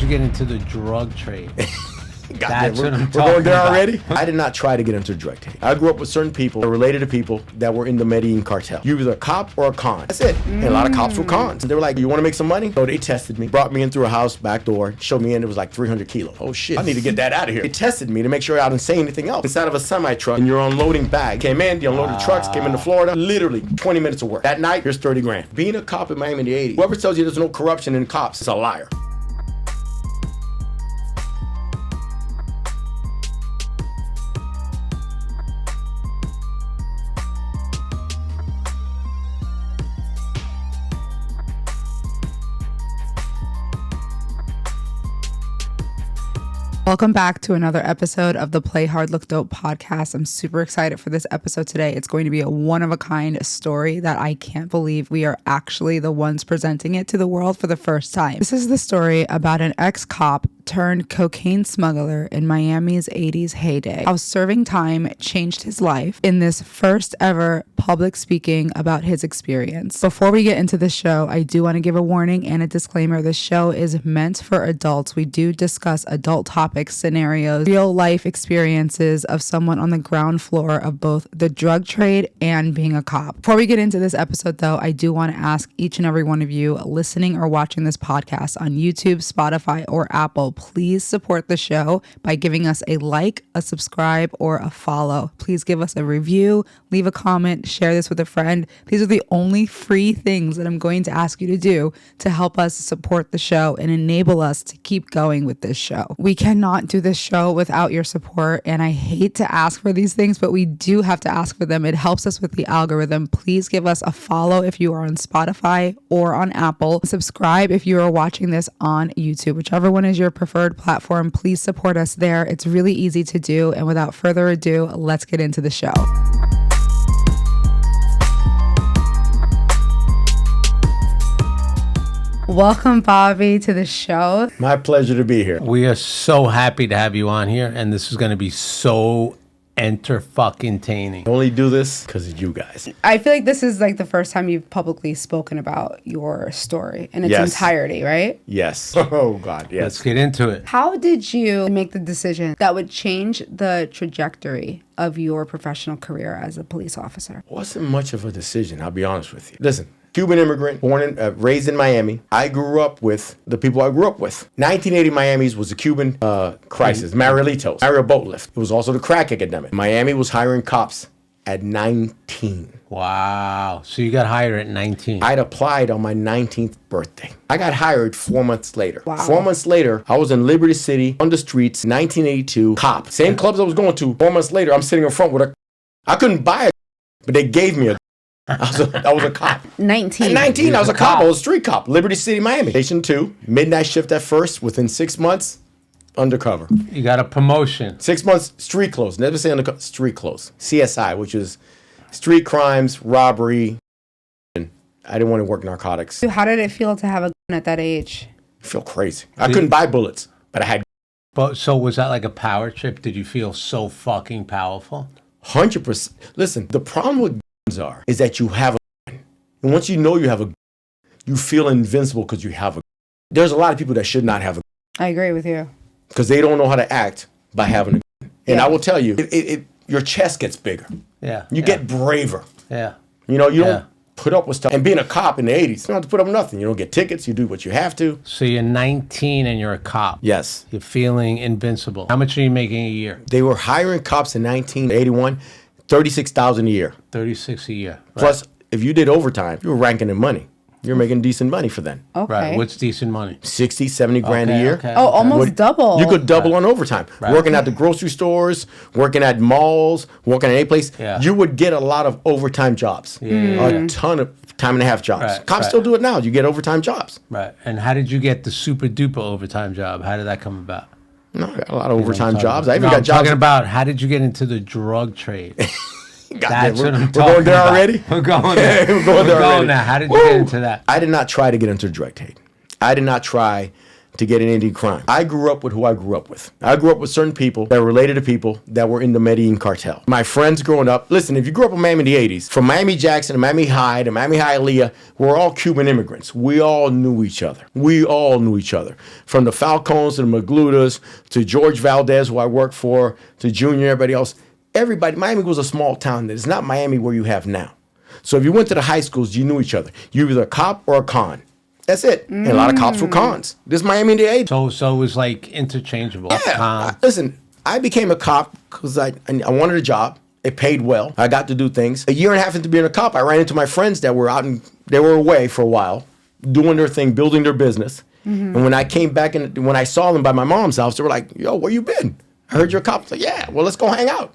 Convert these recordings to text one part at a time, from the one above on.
you get into the drug trade? That's what I'm talking about. We're going there already? I did not try to get into drug trade. I grew up with certain people related to people that were in the Medellin cartel. You were either a cop or a con. That's it. And a lot of cops were cons. They were like, you want to make some money? So they tested me, brought me in through a house, back door, showed me in. It was like 300 kilos. Oh shit, I need to get that out of here. They tested me to make sure I didn't say anything else. Inside of a semi-truck, and you're unloading bags. Came in, you unloaded trucks, came into Florida. Literally 20 minutes of work. That night, here's 30 grand. Being a cop in Miami in the 80s, whoever tells you there's no corruption in cops is a liar. Welcome back to another episode of the Play Hard Look Dope podcast. I'm super excited for this episode today. It's going to be a one-of-a-kind story that I can't believe we are actually the ones presenting it to the world for the first time. This is the story about an ex-cop turned cocaine smuggler in Miami's 80s heyday. How serving time changed his life in this first ever public speaking about his experience. Before we get into the show, I do want to give a warning and a disclaimer. This show is meant for adults. We do discuss adult topics, scenarios, real life experiences of someone on the ground floor of both the drug trade and being a cop. Before we get into this episode though, I do want to ask each and every one of you listening or watching this podcast on YouTube, Spotify, or Apple, please support the show by giving us a like, a subscribe, or a follow. Please give us a review, leave a comment, share this with a friend. These are the only free things that I'm going to ask you to do to help us support the show and enable us to keep going with this show. We cannot do this show without your support, and I hate to ask for these things, but we do have to ask for them. It helps us with the algorithm. Please give us a follow if you are on Spotify or on Apple. Subscribe if you are watching this on YouTube. Whichever one is your preferred platform, please support us there. It's really easy to do, and without further ado, let's get into the show. Welcome, Bobby, to the show. My pleasure to be here. We are so happy to have you on here, and this is going to be so enter-fucking-taining. I only do this because of you guys. I feel like this is like the first time you've publicly spoken about your story in its entirety, right? Yes. Oh, God, yes. Let's get into it. How did you make the decision that would change the trajectory of your professional career as a police officer? Wasn't much of a decision, I'll be honest with you. Listen. Cuban immigrant, raised in Miami. I grew up with the people I grew up with. 1980 Miami's was the Cuban crisis, Marielitos, Mario boat lift. It was also the crack epidemic. Miami was hiring cops at 19. Wow. So you got hired at 19. I'd applied on my 19th birthday. I got hired 4 months later. Wow. 4 months later, I was in Liberty City, on the streets, 1982, cop. Same clubs I was going to. 4 months later, I'm sitting in front with a... I couldn't buy a... but they gave me a... I was a cop. 19. At 19, I was a cop. I was a street cop. Liberty City, Miami. Station 2, midnight shift at first. Within 6 months, undercover. You got a promotion. 6 months, street clothes. Never say undercover. Street clothes. CSI, which is street crimes, robbery. And I didn't want to work narcotics. How did it feel to have a gun at that age? I feel crazy. I couldn't buy bullets, but I had. But so was that like a power trip? Did you feel so fucking powerful? 100%. Listen, the problem with is that you have a gun. And once you know you have a gun, you feel invincible because you have a gun. There's a lot of people that should not have a gun. I agree with you. Because they don't know how to act by having a gun. And I will tell you, your chest gets bigger. Yeah. You get braver. Yeah. You know, you don't put up with stuff. And being a cop in the 80s, you don't have to put up with nothing. You don't get tickets. You do what you have to. So you're 19 and you're a cop. Yes. You're feeling invincible. How much are you making a year? They were hiring cops in 1981. $36,000 a year. 36 a year. Right. Plus, if you did overtime, you were ranking in money. You're making decent money for them. Okay. Right. What's decent money? 60, 70 grand a year. Okay. Oh, almost double. You could double on overtime. Right. Working at the grocery stores, working at malls, working at any place. Yeah. You would get a lot of overtime jobs. A ton of time and a half jobs. Right. Cops still do it now. You get overtime jobs. Right. And how did you get the super duper overtime job? How did that come about? No, I got a lot of overtime jobs. I even No, got I'm jobs. talking about how did you get into the drug trade? That's what I'm We're talking going there about. already? We're going there. We're going there already. How did you get into that? I did not try to get into drug trade. I did not try to get in any crime. I grew up with who I grew up with. I grew up with certain people that were related to people that were in the Medellin cartel. My friends growing up, listen, if you grew up in Miami in the 80s, from Miami Jackson to Miami High to Miami Hialeah, we're all Cuban immigrants. We all knew each other. From the Falcones to the Maglutas to George Valdez, who I worked for, to Junior, everybody else. Everybody, Miami was a small town. It's not Miami where you have now. So if you went to the high schools, you knew each other. You were either a cop or a con. That's it. And a lot of cops were cons. This is Miami in the 80s. So it was like interchangeable. Yeah. Listen, I became a cop because I wanted a job. It paid well. I got to do things. A year and a half into being a cop, I ran into my friends that were they were away for a while, doing their thing, building their business. And when I came back and when I saw them by my mom's house, they were like, yo, where you been? I heard you're a cop. I was like, yeah, well, let's go hang out.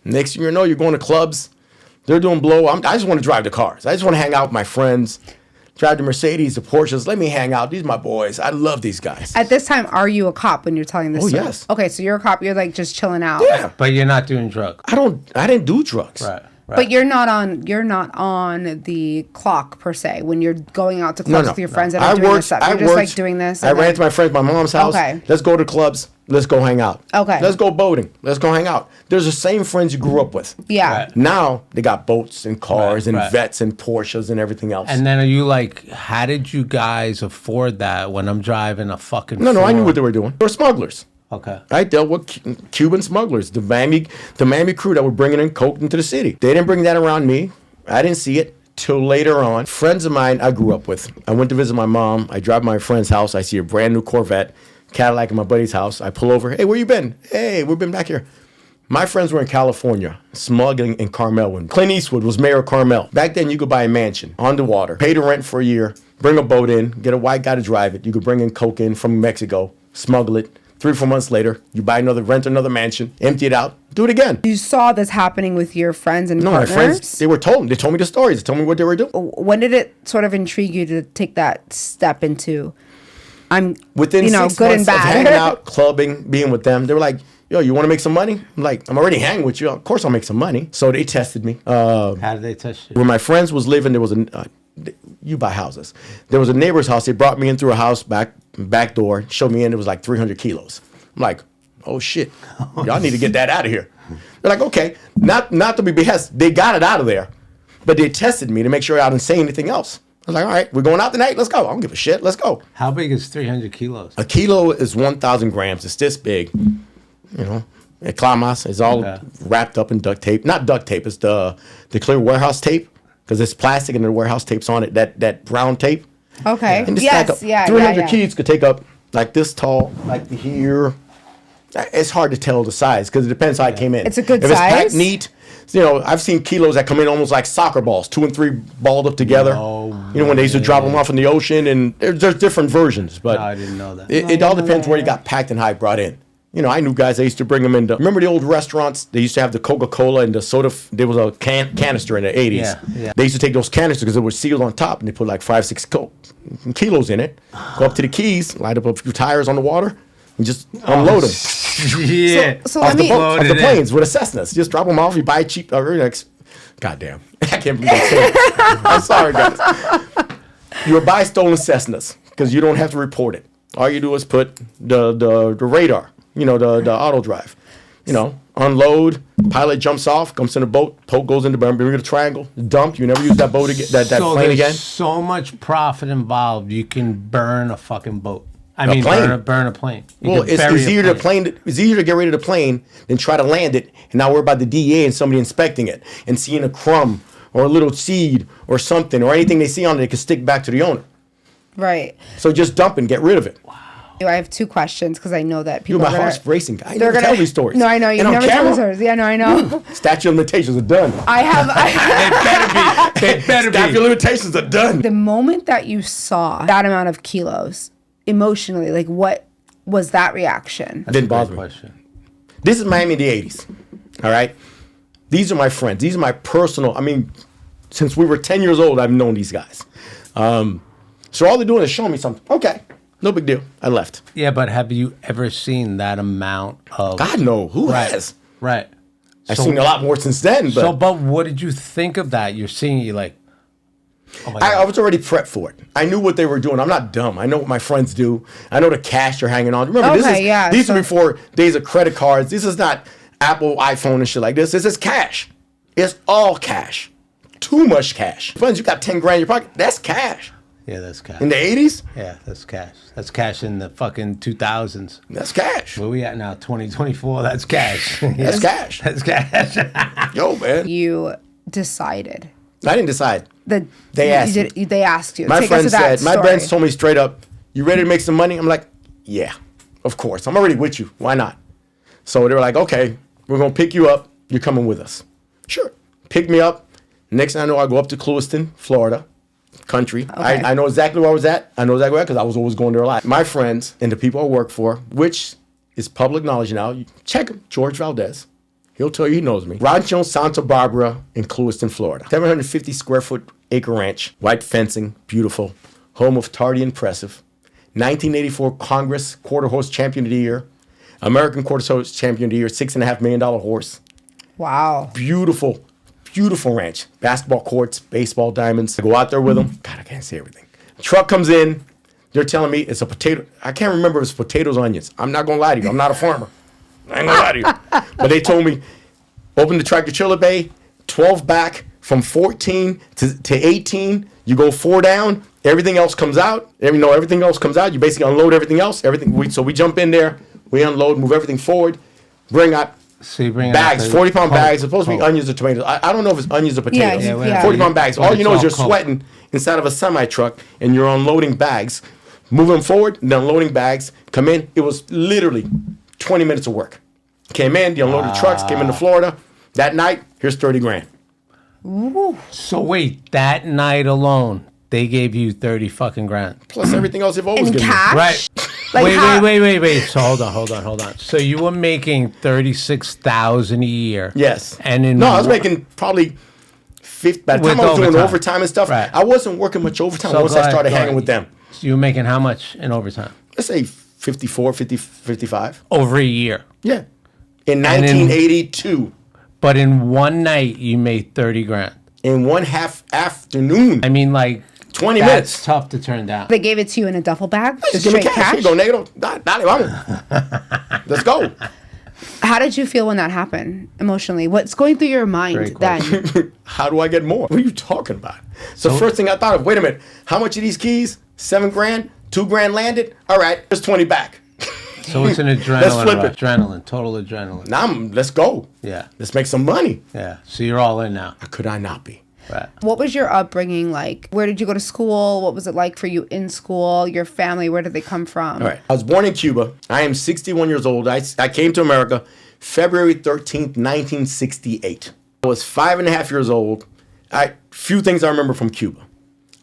Next thing you know, you're going to clubs. They're doing blow. I just want to drive the cars. I just want to hang out with my friends. Drive the Mercedes, the Porsches. Let me hang out. These are my boys. I love these guys. At this time, are you a cop when you're telling this story? Yes. Okay, so you're a cop. You're like just chilling out. Yeah. But you're not doing drugs. I didn't do drugs. Right. But you're not on the clock per se when you're going out to clubs with your friends that are doing this stuff. You're just like doing this. I ran to my friends, my mom's house. Okay. Let's go to clubs. Let's go hang out. Okay. Let's go boating. Let's go hang out. There's the same friends you grew up with. Yeah. Right. Now they got boats and cars and Right. vets and Porsches and everything else. And then are you like, how did you guys afford that when I'm driving a fucking No, I knew Ford? what they were doing. They were smugglers. Okay. I dealt with Cuban smugglers, the Miami crew that were bringing in coke into the city. They didn't bring that around me. I didn't see it till later on. Friends of mine I grew up with. I went to visit my mom. I drive my friend's house. I see a brand new Corvette, Cadillac in my buddy's house. I pull over. Hey, where you been? Hey, we've been back here. My friends were in California, smuggling in Carmel when Clint Eastwood was mayor of Carmel. Back then, you could buy a mansion on the water, pay the rent for a year, bring a boat in, get a white guy to drive it. You could bring in coke in from Mexico, smuggle it. 3 or 4 months later, you rent another mansion, empty it out, do it again. You saw this happening with your friends and partners? My friends, they told me the stories. They told me what they were doing. When did it sort of intrigue you to take that step into, Within 6 good months and bad. of hanging out, clubbing, being with them, they were like, yo, you want to make some money? I'm like, I'm already hanging with you. Of course I'll make some money. So they tested me. How did they test you? Where my friends was living, there was you buy houses. There was a neighbor's house. They brought me in through a house, back door, showed me in. It was like 300 kilos. I'm like, oh shit, y'all need to get that out of here. They're like, okay, not to be behest. They got it out of there, but they tested me to make sure I didn't say anything else. I was like, all right, we're going out tonight. Let's go. I don't give a shit. Let's go. How big is 300 kilos? A kilo is 1,000 grams. It's this big. You know, clamas is all wrapped up in duct tape. Not duct tape. It's the clear warehouse tape because it's plastic and the warehouse tape's on it. That brown tape. Okay. And Yes. stack up. Yeah. 300 keys could take up like this tall, like here. It's hard to tell the size because it depends how it came in. It's a good if size? If it's packed neat, I've seen kilos that come in almost like soccer balls, 2 and 3 balled up together. When they used to drop them off in the ocean, and there's different versions. But No, I didn't know that. It all depends where you got packed and how it brought in. I knew guys that used to bring them into. Remember the old restaurants? They used to have the Coca-Cola and the soda. There was a canister in the 80s. Yeah. They used to take those canisters because they were sealed on top, and they put like 5-6 kilos in it. Go up to the keys, light up a few tires on the water, and just unload them. Yeah. So Off let me. off the planes with a Cessnas. Just drop them off. You buy cheap. Goddamn. I can't believe I'm saying it. I'm sorry, guys. You would buy stolen Cessnas because you don't have to report it. All you do is put the radar, the auto drive. Unload, pilot jumps off, comes in the boat, goes in the Bermuda Triangle, dumped. You never use that boat again, that plane again. So much profit involved. You can burn a fucking boat. Plane. Burn a plane. It's easier to get rid of the plane than try to land it and now worry about the DEA and somebody inspecting it and seeing a crumb or a little seed or something or anything they see on it, they can stick back to the owner. Right. So just dump and get rid of it. I have 2 questions because I know that people. My heart's racing. I never tell these stories. No, I know you never tell these stories. Yeah, no, I know. Statute of limitations are done. I have. They better be. Statute of limitations are done. The moment that you saw that amount of kilos, emotionally, like what was that reaction? Didn't bother me. This is Miami in the 80s. All right. These are my friends. These are my personal. Since we were 10 years old, I've known these guys. So all they're doing is showing me something. Okay. No big deal. I left. Yeah, but have you ever seen that amount of... God, no. Who has? Right. I've seen a lot more since then. But but what did you think of that? You're seeing, you're like... Oh my I God. was already prepped for it. I knew what they were doing. I'm not dumb. I know what my friends do. I know the cash you're hanging on. Remember, these are before days of credit cards. This is not Apple, iPhone, and shit like this. This is cash. It's all cash. Too much cash. Friends, you got 10 grand in your pocket. That's cash. Yeah, that's cash. In the 80s? Yeah, that's cash. That's cash in the fucking 2000s. That's cash. Where we at now? 2024. That's cash. That's cash. That's cash. Yo, man. You decided. I didn't decide. They asked you. They asked you. My friend said, my friends told me straight up, you ready to make some money? I'm like, yeah, of course. I'm already with you. Why not? So they were like, okay, we're going to pick you up. You're coming with us. Sure. Pick me up. Next thing I know, I go up to Clewiston, Florida, country. Okay. I know exactly where I was at. I know exactly where because I was always going there a lot. My friends and the people I work for, which is public knowledge now, you check him, George Valdez. He'll tell you he knows me. Rancho Santa Barbara in Clewiston, Florida. 750 square foot acre ranch, white fencing, beautiful, home of Tardy Impressive. 1984 Congress Quarter Horse Champion of the Year, American Quarter Horse Champion of the Year, $6.5 million horse. Wow. Beautiful, beautiful ranch. Basketball courts, baseball diamonds. I go out there with them. God, I can't say everything. Truck comes in. They're telling me it's a potato. I can't remember if it's potatoes or onions. I'm not going to lie to you. I'm not a farmer. I ain't going to lie to you. But they told me, open the tractor trailer bay, 12 back, from 14 to 18. You go 4 down. Everything else comes out. Everything else comes out. You basically unload everything else. So we jump in there. We unload, move everything forward, bring out So you bring bags, out 40-pound bags. It's supposed to be onions or tomatoes. I don't know if it's onions or potatoes. Yeah. 40-pound bags. Well, All you know is it's you're all cold. sweating inside of a semi-truck and you're unloading bags, moving forward, and then unloading bags. Come in. It was literally 20 minutes of work. Came in, you unloaded the trucks, came into Florida. That night, here's 30 grand. Ooh. So wait, that night alone, they gave you 30 fucking grand. Plus everything else they've always In given me. cash? Right. Like how- Wait. So hold on. So you were making 36,000 a year. Yes. And in No, I was making probably 50. By the time With I was doing overtime. overtime and stuff, Right. I wasn't working much overtime once go I started ahead. hanging with them. So you were making how much in overtime? Let's say 54, 50, 55. Over a year. Yeah. In And in- 1982, But in one night, you made 30 grand. in one half afternoon, I mean, like, 20 that's minutes. tough to turn down. They gave it to you in a duffel bag? Just give me cash. Here you go, negro. Dale, vamos. Let's go. How did you feel when that happened emotionally? What's going through your mind Great then? How do I get more? What are you talking about? So the first thing I thought of, wait a minute, how much are these keys? 7 grand? 2 grand landed? All right, there's 20 back. So it's an Let's adrenaline flip rush. it. Adrenaline, total adrenaline. Now let's go. Yeah. Let's make some money. Yeah. So you're all in now. How could I not be? Right. What was your upbringing like? Where did you go to school? What was it like for you in school? Your family, where did they come from? All right. I was born in Cuba. I am 61 years old. I came to America February 13th, 1968. I was 5.5 years old. Few things I remember from Cuba.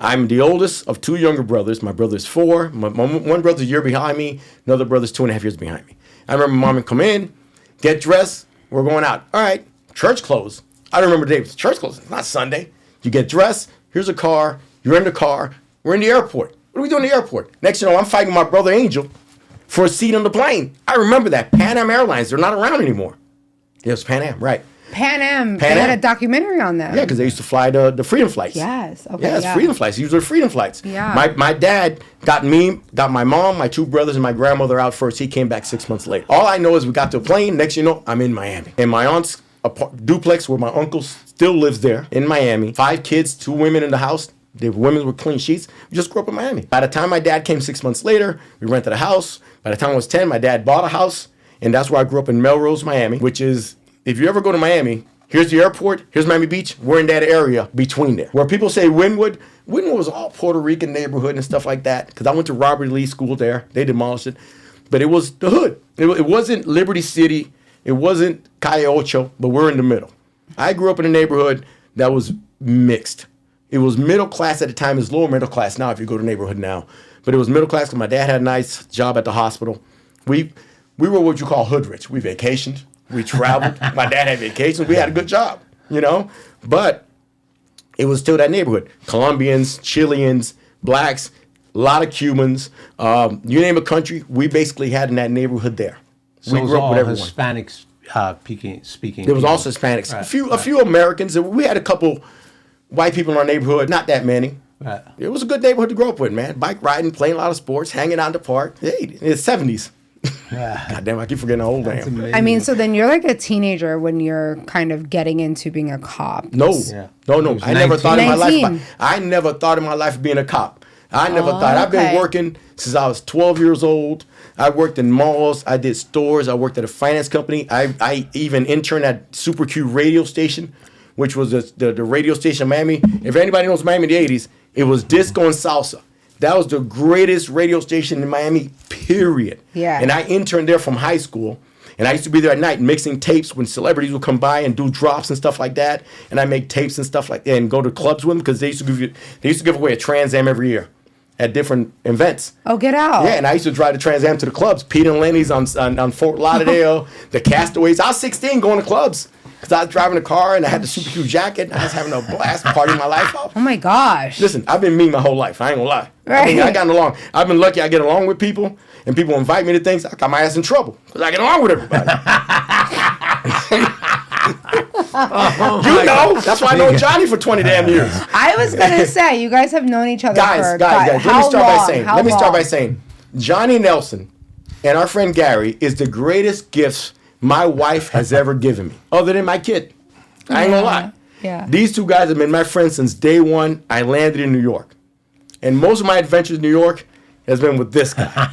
I'm the oldest of 2 younger brothers. My brother's 4. My one brother's a year behind me. Another brother's 2.5 years behind me. I remember mom would come in, get dressed. We're going out. All right. Church clothes. I don't remember the day. It was church clothes. It's not Sunday. You get dressed. Here's a car. You're in the car. We're in the airport. What are we doing in the airport? Next you know, I'm fighting my brother Angel for a seat on the plane. I remember that. Pan Am Airlines. They're not around anymore. It was Pan Am, right. Pan Am. Pan They had Am. a documentary on them. Yeah, because they used to fly the Freedom flights. Yes. Okay. Yeah, it's Freedom flights. These were Freedom flights. Yeah. My dad got my mom, my 2 brothers, and my grandmother out first. He came back 6 months later. All I know is we got to a plane. Next you know, I'm in Miami. And my aunt's duplex where my uncle still lives there in Miami. 5 kids, 2 women in the house. The women were clean sheets. We just grew up in Miami. By the time my dad came 6 months later, we rented a house. By the time I was 10, my dad bought a house. And that's where I grew up in Melrose, Miami, which is, if you ever go to Miami, here's the airport, here's Miami Beach. We're in that area between there. Where people say Wynwood was all Puerto Rican neighborhood and stuff like that. Because I went to Robert Lee School there. They demolished it. But it was the hood. It wasn't Liberty City. It wasn't Calle Ocho, but we're in the middle. I grew up in a neighborhood that was mixed. It was middle class at the time. It's lower middle class now if you go to the neighborhood now. But it was middle class because my dad had a nice job at the hospital. We were what you call hood rich. We vacationed. We traveled. My dad had vacations. We had a good job, you know. But it was still that neighborhood. Colombians, Chileans, blacks, a lot of Cubans. You name a country, we basically had in that neighborhood there. So we it was grew up all with everyone. Hispanics speaking. There was people. also Hispanics. Right, A few Americans. We had a couple white people in our neighborhood, not that many. Right. It was a good neighborhood to grow up with, man. Bike riding, playing a lot of sports, hanging out in the park. Hey, in the 70s. Yeah. God damn, I keep forgetting how old I am. I mean, so then you're like a teenager when you're kind of getting into being a cop. No. Yeah. No. I never 19. thought in my life 19. I never thought in my life of being a cop. I never thought. I've been okay. working since I was 12 years old. I worked in malls. I did stores. I worked at a finance company. I even interned at Super Q radio station, which was the radio station in Miami. If anybody knows Miami in the 80s, it was disco and salsa. That was the greatest radio station in Miami, period. Yeah. And I interned there from high school. And I used to be there at night mixing tapes when celebrities would come by and do drops and stuff like that. And I make tapes and stuff like that and go to clubs with them because they used to give away a Trans Am every year at different events. Oh, get out. Yeah, and I used to drive the Trans Am to the clubs. Pete and Lenny's on Fort Lauderdale, the Castaways. I was 16 going to clubs because I was driving a car and I had the Super Q jacket and I was having a blast partying my life out. Oh my gosh. Listen, I've been mean my whole life. I ain't gonna lie. Right. I mean, I gotten along. I've been lucky I get along with people and people invite me to things. I got my ass in trouble because I get along with everybody. You know, that's why I know Johnny for 20 damn years. I was gonna say you guys have known each other Guys, for let how me start long? by saying. How Let me start by long? saying, Johnny Nelson and our friend Gary is the greatest gifts my wife has ever given me, other than my kid. I ain't gonna lie. Yeah. These two guys have been my friends since day one. I landed in New York, and most of my adventures in New York has been with this guy.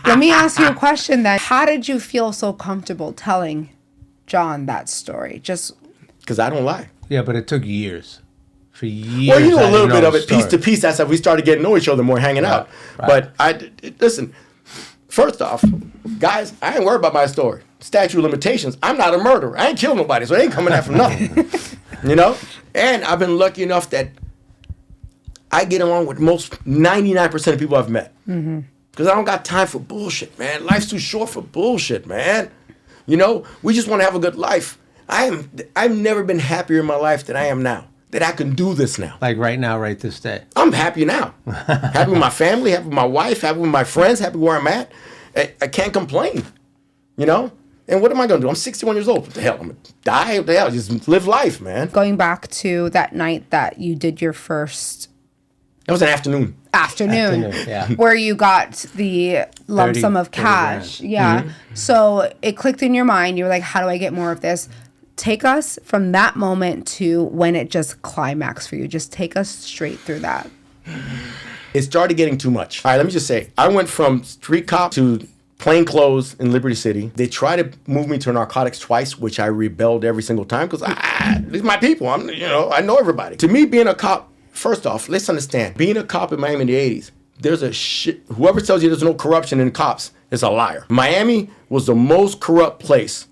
Let me ask you a question then. How did you feel so comfortable telling John that story? Just Because I don't lie. Yeah, but it took years. For years. Well, you know I a little didn't bit know of the it, piece story. to piece. That's how we started getting to know each other more, hanging out. right. But listen. First off, guys, I ain't worried about my story. Statute of limitations. I'm not a murderer. I ain't killed nobody, so it ain't coming out from nothing. You know? And I've been lucky enough that I get along with most 99% of people I've met. Because I don't got time for bullshit, man. Life's too short for bullshit, man. You know? We just want to have a good life. I've never been happier in my life than I am now. That I can do this now. Like right now, right this day. I'm happy now. Happy with my family, happy with my wife, happy with my friends, happy where I'm at. I can't complain, you know? And what am I going to do? I'm 61 years old. What the hell? I'm going to die? What the hell? Just live life, man. going back to that night that you did your first That was an afternoon. afternoon, yeah. where you got the lump 30 sum of 30 cash. grand. Yeah. So it clicked in your mind. You were like, how do I get more of this? Take us from that moment to when it just climaxed for you. Just take us straight through that. It started getting too much. All right, let me just say, I went from street cop to plain clothes in Liberty City. They tried to move me to narcotics twice, which I rebelled every single time because these are my people. I know everybody. To me, being a cop, first off, let's understand, being a cop in Miami in the 80s, there's a shit. Whoever tells you there's no corruption in cops is a liar. Miami was the most corrupt place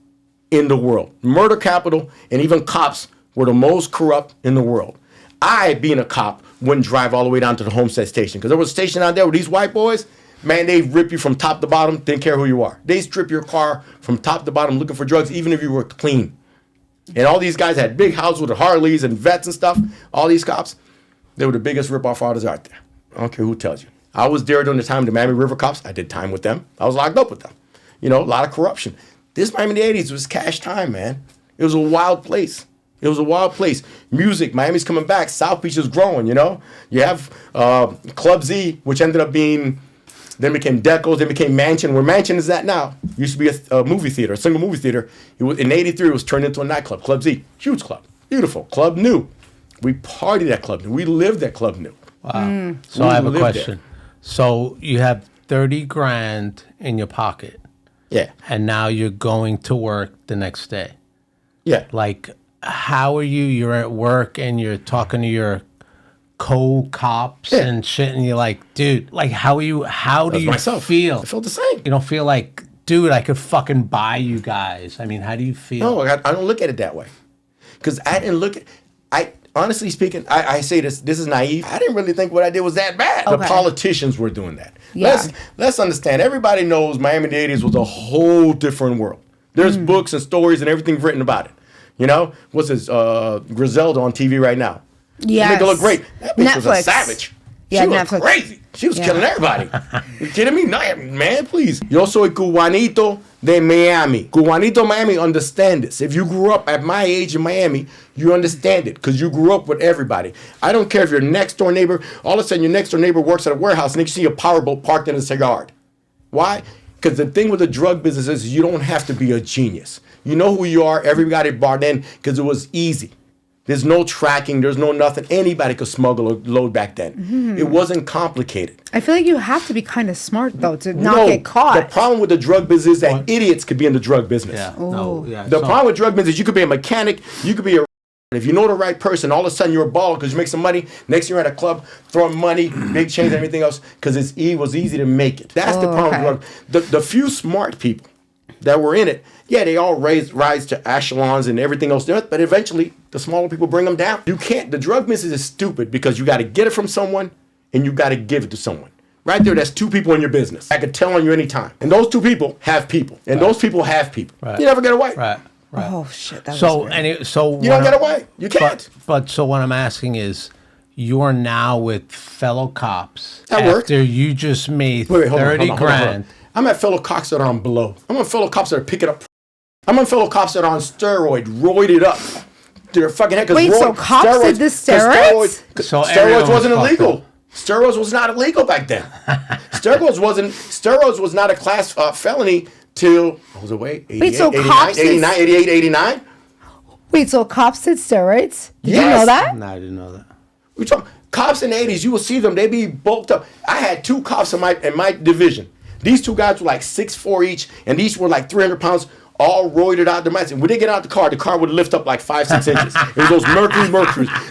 in the world. Murder capital, and even cops were the most corrupt in the world. I, being a cop, wouldn't drive all the way down to the Homestead station because there was a station out there with these white boys. Man, they rip you from top to bottom, didn't care who you are. They strip your car from top to bottom looking for drugs, even if you were clean. And all these guys had big houses with Harleys and vets and stuff. All these cops, they were the biggest rip-off artists out there. I don't care who tells you. I was there during the time of the Miami River cops. I did time with them. I was locked up with them. You know, a lot of corruption. This Miami in the 80s was cash time, man. It was a wild place. It was a wild place. Music, Miami's coming back. South Beach is growing, you know? You have Club Z, which ended up being, then became Decos, then became Mansion. Where Mansion is at now, used to be a movie theater, a single movie theater. In 83, it was turned into a nightclub, Club Z. Huge club. Beautiful. Club New. We partied at Club New. We lived at Club New. Wow. So I have a question. So you have 30 grand in your pocket. Yeah. And now you're going to work the next day. Yeah. Like, how are you? You're at work and you're talking to your co-cops and shit, and you're like, dude, like, how do you feel? I felt the same. You don't feel like, dude, I could fucking buy you guys. I mean, how do you feel? No, I don't look at it that way. Because I didn't look at, honestly speaking, I say this is naive. I didn't really think what I did was that bad. Okay. The politicians were doing that. Yeah. Let's understand. Everybody knows Miami in the 80s was a whole different world. There's books and stories and everything written about it. You know? What's this? Griselda on TV right now. Yes. Make it look great. That bitch was a Netflix. savage. Yeah, she was Netflix. crazy. She was killing everybody. You kidding me? No, man, please. Yo soy cubanito de Miami. Cubanito Miami understand this. If you grew up at my age in Miami, you understand it because you grew up with everybody. I don't care if your next door neighbor, all of a sudden your next door neighbor works at a warehouse and you see a powerboat parked in his yard. Why? Because the thing with the drug business is you don't have to be a genius. You know who you are. Everybody bought in because it was easy. There's no tracking. There's no nothing. Anybody could smuggle a load back then. Mm-hmm. It wasn't complicated. I feel like you have to be kind of smart, though, to not get caught. The problem with the drug business is that idiots could be in the drug business. Yeah. The problem with drug business is you could be a mechanic. You could be a... If you know the right person, all of a sudden you're a baller because you make some money. Next year you're at a club, throwing money, big chains, everything else, because it was easy to make it. That's the problem with drug. The few smart people that were in it, yeah, they all rise to echelons and everything else, but eventually the smaller people bring them down. You can't. The drug business is stupid because you got to get it from someone and you got to give it to someone. Right there, that's two people in your business. I could tell on you anytime. And those two people have people. And those people have people. Right. You never get away. Right. Oh, shit. That so you don't get away. You can't. But so what I'm asking is, you're now with fellow cops. That worked. After you just made 30 grand. I'm at fellow cops that are on blow. I'm on fellow cops that are picking up. I'm on fellow cops that are on roided up. They're fucking head. Wait, so cops did the steroids? Steroids wasn't illegal. Steroids was not illegal back then. Steroids was not a class felony till, what was it, 88, 89? Wait, so cops did steroids? Did you know that? No, I didn't know that. We talk cops in the 80s, you will see them, they be bulked up. I had two cops in my division. These two guys were like 6'4" each, and these were like 300 pounds, all roided out their minds. And when they get out the car would lift up like 5-6 inches. It was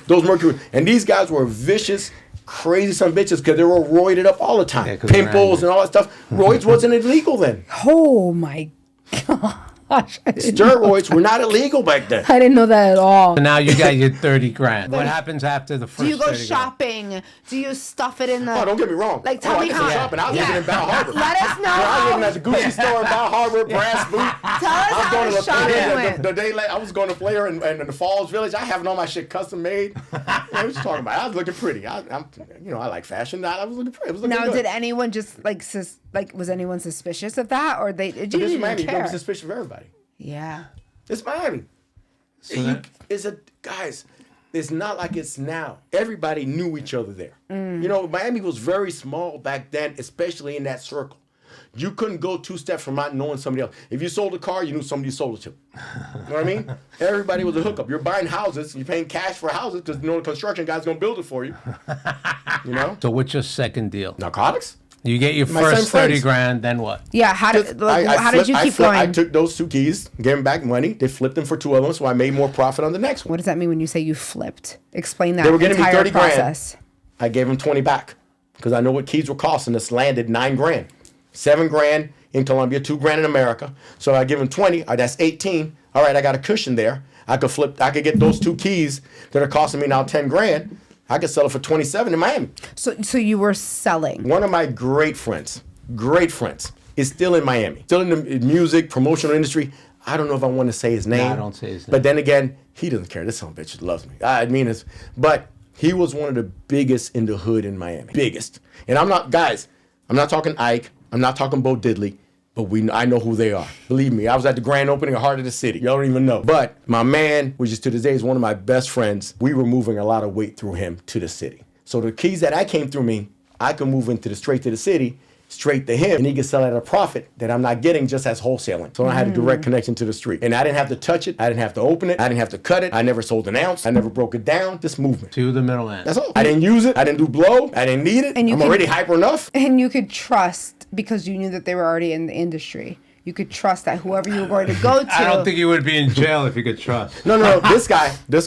those mercury. And these guys were vicious, crazy son of bitches because they were roided up all the time. Yeah, pimples and all that stuff. Roids wasn't illegal then. Oh my God. Steroids were not illegal back then. I didn't know that at all. So now you got your 30 grand. What happens after the first? Do you go shopping? Do you stuff it in the... Oh, don't get me wrong. Like, tell me how... shopping. I was living in Bal Harbor. Let us know. I was living at the Gucci store in Bal Harbor, brass boot. Tell us how the shopping went. The day late, I was going to Flair and the Falls Village. I having all my shit custom made. What you talking about? I was looking pretty. I like fashion. I was looking pretty. Was looking now, good. did anyone just was anyone suspicious of that, or they did you Miami, care? Don't be suspicious of everybody. Yeah. It's Miami. Guys, it's not like it's now. Everybody knew each other there. You know, Miami was very small back then, especially in that circle. You couldn't go 2 steps from not knowing somebody else. If you sold a car, you knew somebody you sold it to. You know what I mean? Everybody was a hookup. You're buying houses, you're paying cash for houses because the construction guy's going to build it for you. You know? So what's your second deal? Narcotics. You get your first 30 grand, then what? Yeah, how did you keep going? I took those 2 keys, gave them back money. They flipped them for 2 of them, so I made more profit on the next one. What does that mean when you say you flipped? Explain that. They were getting me 30 process. grand. I gave them 20 back because I know what keys were costing. This landed 9 grand, 7 grand in Colombia, 2 grand in America. So I give them 20. That's 18. All right, I got a cushion there. I could get those 2 keys that are costing me now 10 grand. I could sell it for 27 in Miami. So you were selling. One of my great friends, is still in Miami. Still in the music, promotional industry. I don't know if I want to say his name. No, don't say his name. But then again, he doesn't care. This son of a bitch loves me. But he was one of the biggest in the hood in Miami. Biggest. And I'm not talking Ike. I'm not talking Bo Diddley. But I know who they are. Believe me, I was at the grand opening of Heart of the City. Y'all don't even know. But my man, which is to this day is one of my best friends, we were moving a lot of weight through him to the city. So the keys that I came through me, I could move straight to the city, straight to him, and he could sell at a profit that I'm not getting just as wholesaling. So I had a direct connection to the street. And I didn't have to touch it. I didn't have to open it. I didn't have to cut it. I never sold an ounce. I never broke it down. Just movement. To the middleman. That's all. I didn't use it. I didn't do blow. I didn't need it. I'm already hyper enough. And you could trust because you knew that they were already in the industry. You could trust that whoever you were going to go to. I don't think you would be in jail if you could trust. No. This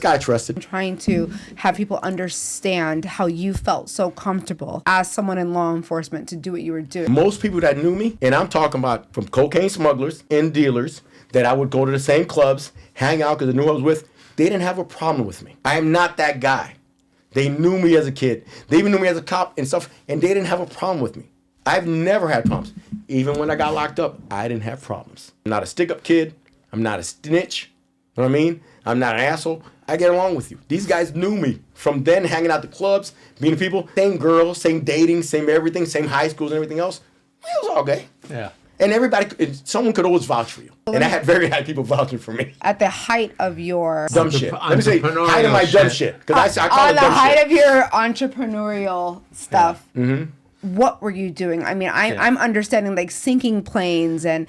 guy trusted. I'm trying to have people understand how you felt so comfortable as someone in law enforcement to do what you were doing. Most people that knew me, and I'm talking about from cocaine smugglers and dealers that I would go to the same clubs, hang out because they knew who I was with, they didn't have a problem with me. I am not that guy. They knew me as a kid. They even knew me as a cop and stuff, and they didn't have a problem with me. I've never had problems. Even when I got locked up, I didn't have problems. I'm not a stick-up kid. I'm not a snitch. know what I mean? I'm not an asshole. I get along with you. These guys knew me from then, hanging out the clubs, meeting people, same girls, same dating, same everything, same high schools and everything else. It was all gay. Yeah. And someone could always vouch for you. And I had very high people vouching for me. At the height of your dumb shit. Let me say, height of my dumb shit. Because I call it dumb shit. On the height of your entrepreneurial stuff. Yeah. Mm-hmm. What were you doing? I mean, I'm understanding like sinking planes and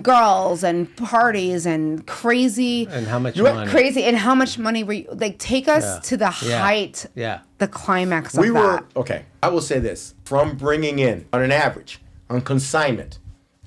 girls and parties and crazy. And how much money? Crazy. And how much money were you, like, take us to the height, the climax of that. Okay, I will say this. From bringing in, on an average, on consignment,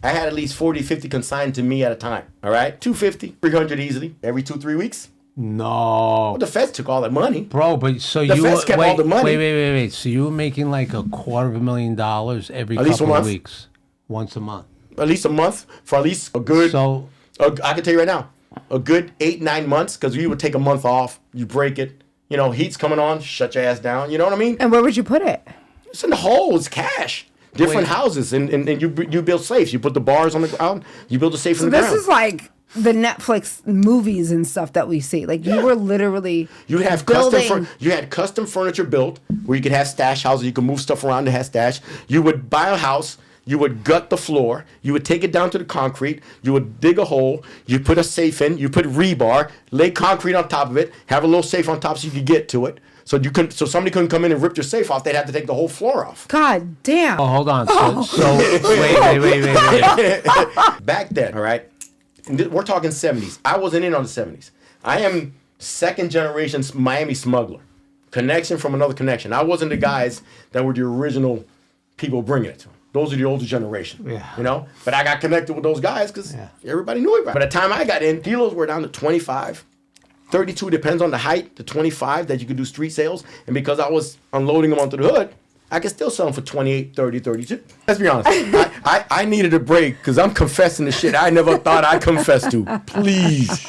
I had at least 40, 50 consigned to me at a time, all right? 250, 300 easily, every 2-3 weeks. No. Well, the feds took all that money. Bro, but so the feds kept all the money. Wait. So you were making like $250,000 every couple of weeks? Once a month? At least a month for at least a good... So... I can tell you right now, a good 8-9 months, because you would take a month off, you break it, you know, heat's coming on, shut your ass down, you know what I mean? And where would you put it? It's in the hole, it's cash. Different houses, and you build safes. You put the bars on the ground, you build a safe in the ground. So this is like the Netflix movies and stuff that we see. Like, you were literally you had custom furniture built where you could have stash houses. You could move stuff around to have stash. You would buy a house. You would gut the floor. You would take it down to the concrete. You would dig a hole. You put a safe in. You put rebar. Lay concrete on top of it. Have a little safe on top so you could get to it. So somebody couldn't come in and rip your safe off. They'd have to take the whole floor off. God damn. Oh, hold on. So wait. Back then, all right, we're talking 70s. I wasn't in on the 70s. I am second generation Miami smuggler. Connection from another connection. I wasn't the guys that were the original people bringing it to them. Those are the older generation, you know? But I got connected with those guys because everybody knew everybody. By the time I got in, kilos were down to 25. 32 depends on the height, to 25 that you could do street sales. And because I was unloading them onto the hood, I could still sell them for 28, 30, 32. Let's be honest. I needed a break because I'm confessing the shit I never thought I confessed to. Please.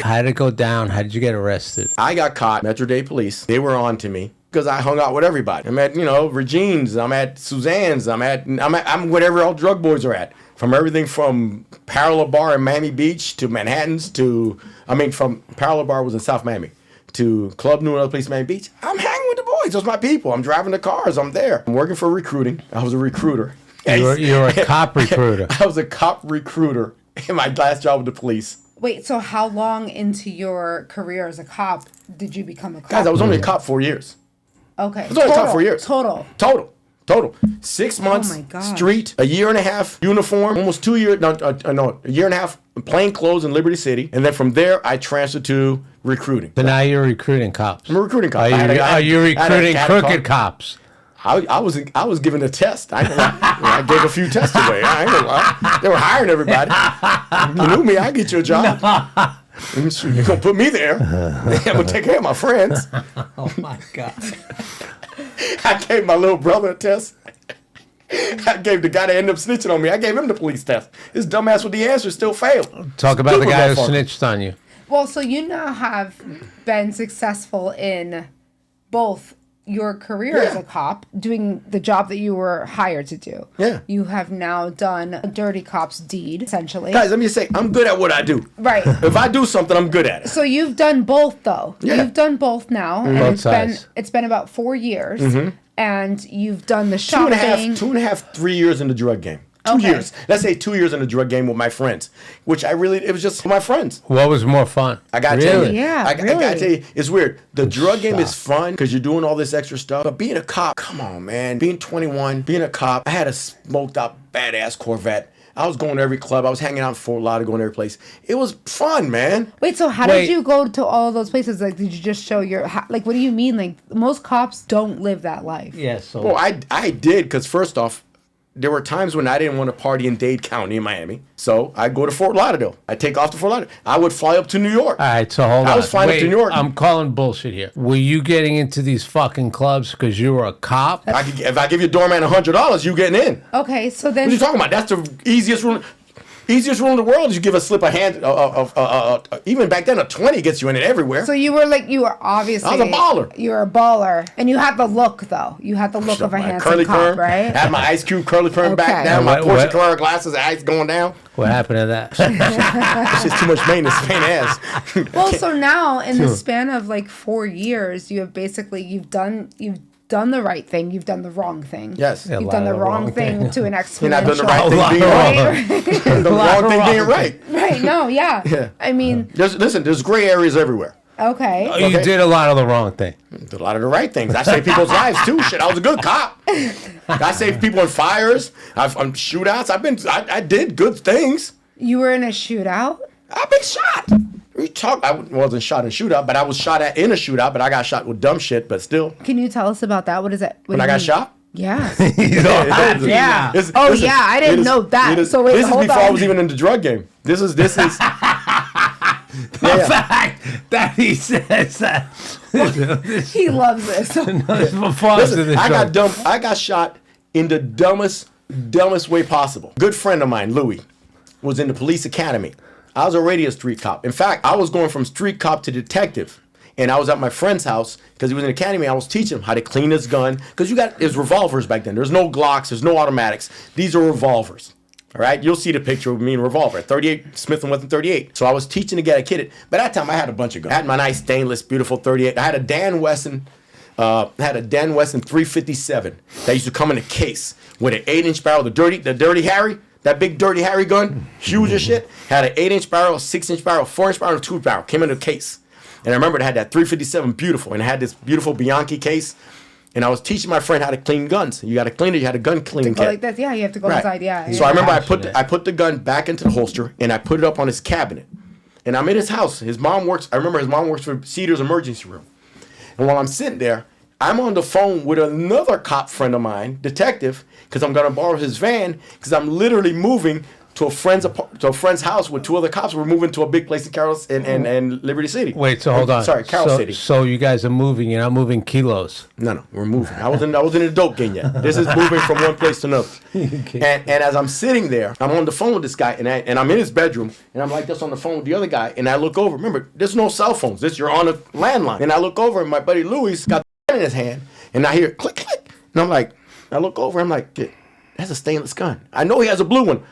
How did it go down? How did you get arrested? I got caught. Metro Dade Police. They were on to me because I hung out with everybody. I'm at, Regine's. I'm at Suzanne's. I'm wherever all drug boys are at. From everything from Parallel Bar in Miami Beach to Manhattan's from Parallel Bar was in South Miami to Club New and other place in Miami Beach. I'm hanging with the boys. Those are my people. I'm driving the cars. I'm there. I'm working for recruiting. I was a recruiter. You're a cop recruiter. I was a cop recruiter in my last job with the police. Wait, so how long into your career as a cop did you become a cop? Guys, I was only a cop 4 years. Okay. I was only a cop 4 years. Total. 6 months street, a year and a half uniform, almost 2 years, a year and a half plain clothes in Liberty City. And then from there, I transferred to recruiting. So now you're recruiting cops. I'm a recruiting cop. Are you recruiting crooked cops? I was giving a test. I gave a few tests away. I ain't gonna lie. They were hiring everybody. You knew me, I'd get you a job. No. You're gonna put me there. I'm gonna take care of my friends. Oh my God. I gave my little brother a test. I gave the guy that ended up snitching on me, I gave him the police test. His dumbass with the answer still failed. Talk about the guy who snitched on you. Well, so you now have been successful in both your career as a cop, doing the job that you were hired to do. Yeah. You have now done a dirty cop's deed, essentially. Guys, let me just say, I'm good at what I do. Right. If I do something, I'm good at it. So you've done both, though. Yeah. You've done both now. Mm-hmm. And it's been about 4 years. Mm-hmm. And you've done the shopping. 2.5, 3 years in the drug game. 2 years. Let's say 2 years in the drug game with my friends, which it was just my friends. What was more fun? I got to tell you. Yeah, I got to tell you, it's weird. The drug game is fun because you're doing all this extra stuff. But being a cop, come on, man. Being 21, being a cop, I had a smoked out badass Corvette. I was going to every club. I was hanging out in Fort Lauderdale, going to every place. It was fun, man. Wait, so how did you go to all those places? Like, did you just show what do you mean? Like, most cops don't live that life. Yeah, so. Well, I did because first off, there were times when I didn't want to party in Dade County in Miami. So I'd go to Fort Lauderdale. I'd take off to Fort Lauderdale. I would fly up to New York. All right, so hold on. I was flying up to New York. I'm calling bullshit here. Were you getting into these fucking clubs because you were a cop? If I give your doorman $100, you getting in. Okay, so then. What are you talking about? That's the easiest room. Easiest rule in the world is you give a slip of hand. Even back then, a 20 gets you in it everywhere. So you were obviously. I was a baller. You were a baller, and you had the look though. You had the look of a handsome cop, right? I had my Ice Cube curly perm back down, my Porsche Carrera glasses, ice going down. What happened to that? It's just too much maintenance, pain ass. Well, so now in the span of like 4 years, you have basically you've done the right thing, you've done the wrong thing. Yes. You've done the wrong thing to an exponential. You're not doing the right thing being wrong. The wrong thing being right. Right, no, yeah. I mean... There's gray areas everywhere. Okay. Oh, you did a lot of the wrong thing. Did a lot of the right things. I saved people's lives too. Shit, I was a good cop. I saved people in fires, on shootouts. I did good things. You were in a shootout? I've been shot. I wasn't shot in a shootout, but I was shot at in a shootout, but I got shot with dumb shit, but still. Can you tell us about that? What is it? When I got shot? Yeah. Yeah. I didn't know that. So wait, this is before I was even in the drug game. This is the fact that he says that. He loves this. Listen, I got shot in the dumbest way possible. Good friend of mine, Louis, was in the police academy. I was already a street cop. In fact, I was going from street cop to detective. And I was at my friend's house because he was in the academy. I was teaching him how to clean his gun. Because there's revolvers back then. There's no Glocks. There's no automatics. These are revolvers. All right? You'll see the picture of me in a revolver. 38, Smith & Wesson 38. So I was teaching to get a kid. But at that time, I had a bunch of guns. I had my nice stainless, beautiful 38. I had a Dan Wesson 357 that used to come in a case with an 8-inch barrel. The Dirty Harry. That big Dirty Harry gun. Huge as shit. Had an 8-inch barrel, a 6-inch barrel, 4-inch barrel, a 2-inch barrel. Came in a case. And I remember it had that 357 beautiful, and it had this beautiful Bianchi case. And I was teaching my friend how to clean guns. You got to clean it. You had a gun cleaning kit. Like that, yeah. You have to go inside, yeah. So I remember I put the gun back into the holster, and I put it up on his cabinet. And I'm in his house. I remember his mom works for Cedar's emergency room. And while I'm sitting there, I'm on the phone with another cop friend of mine, detective, because I'm going to borrow his van, because I'm literally moving to a friend's house with 2 other cops. We're moving to a big place in Liberty City. Wait, so hold on. Sorry, Carroll City. So you guys are moving. You're not moving kilos. No, we're moving. I wasn't in the dope game yet. This is moving from one place to another. And as I'm sitting there, I'm on the phone with this guy, and I'm in his bedroom, and I'm like this on the phone with the other guy, and I look over. Remember, there's no cell phones. You're on a landline. And I look over, and my buddy Louis got the gun in his hand, and I hear click, click. And I'm like, I look over, I'm like, that's a stainless gun. I know he has a blue one.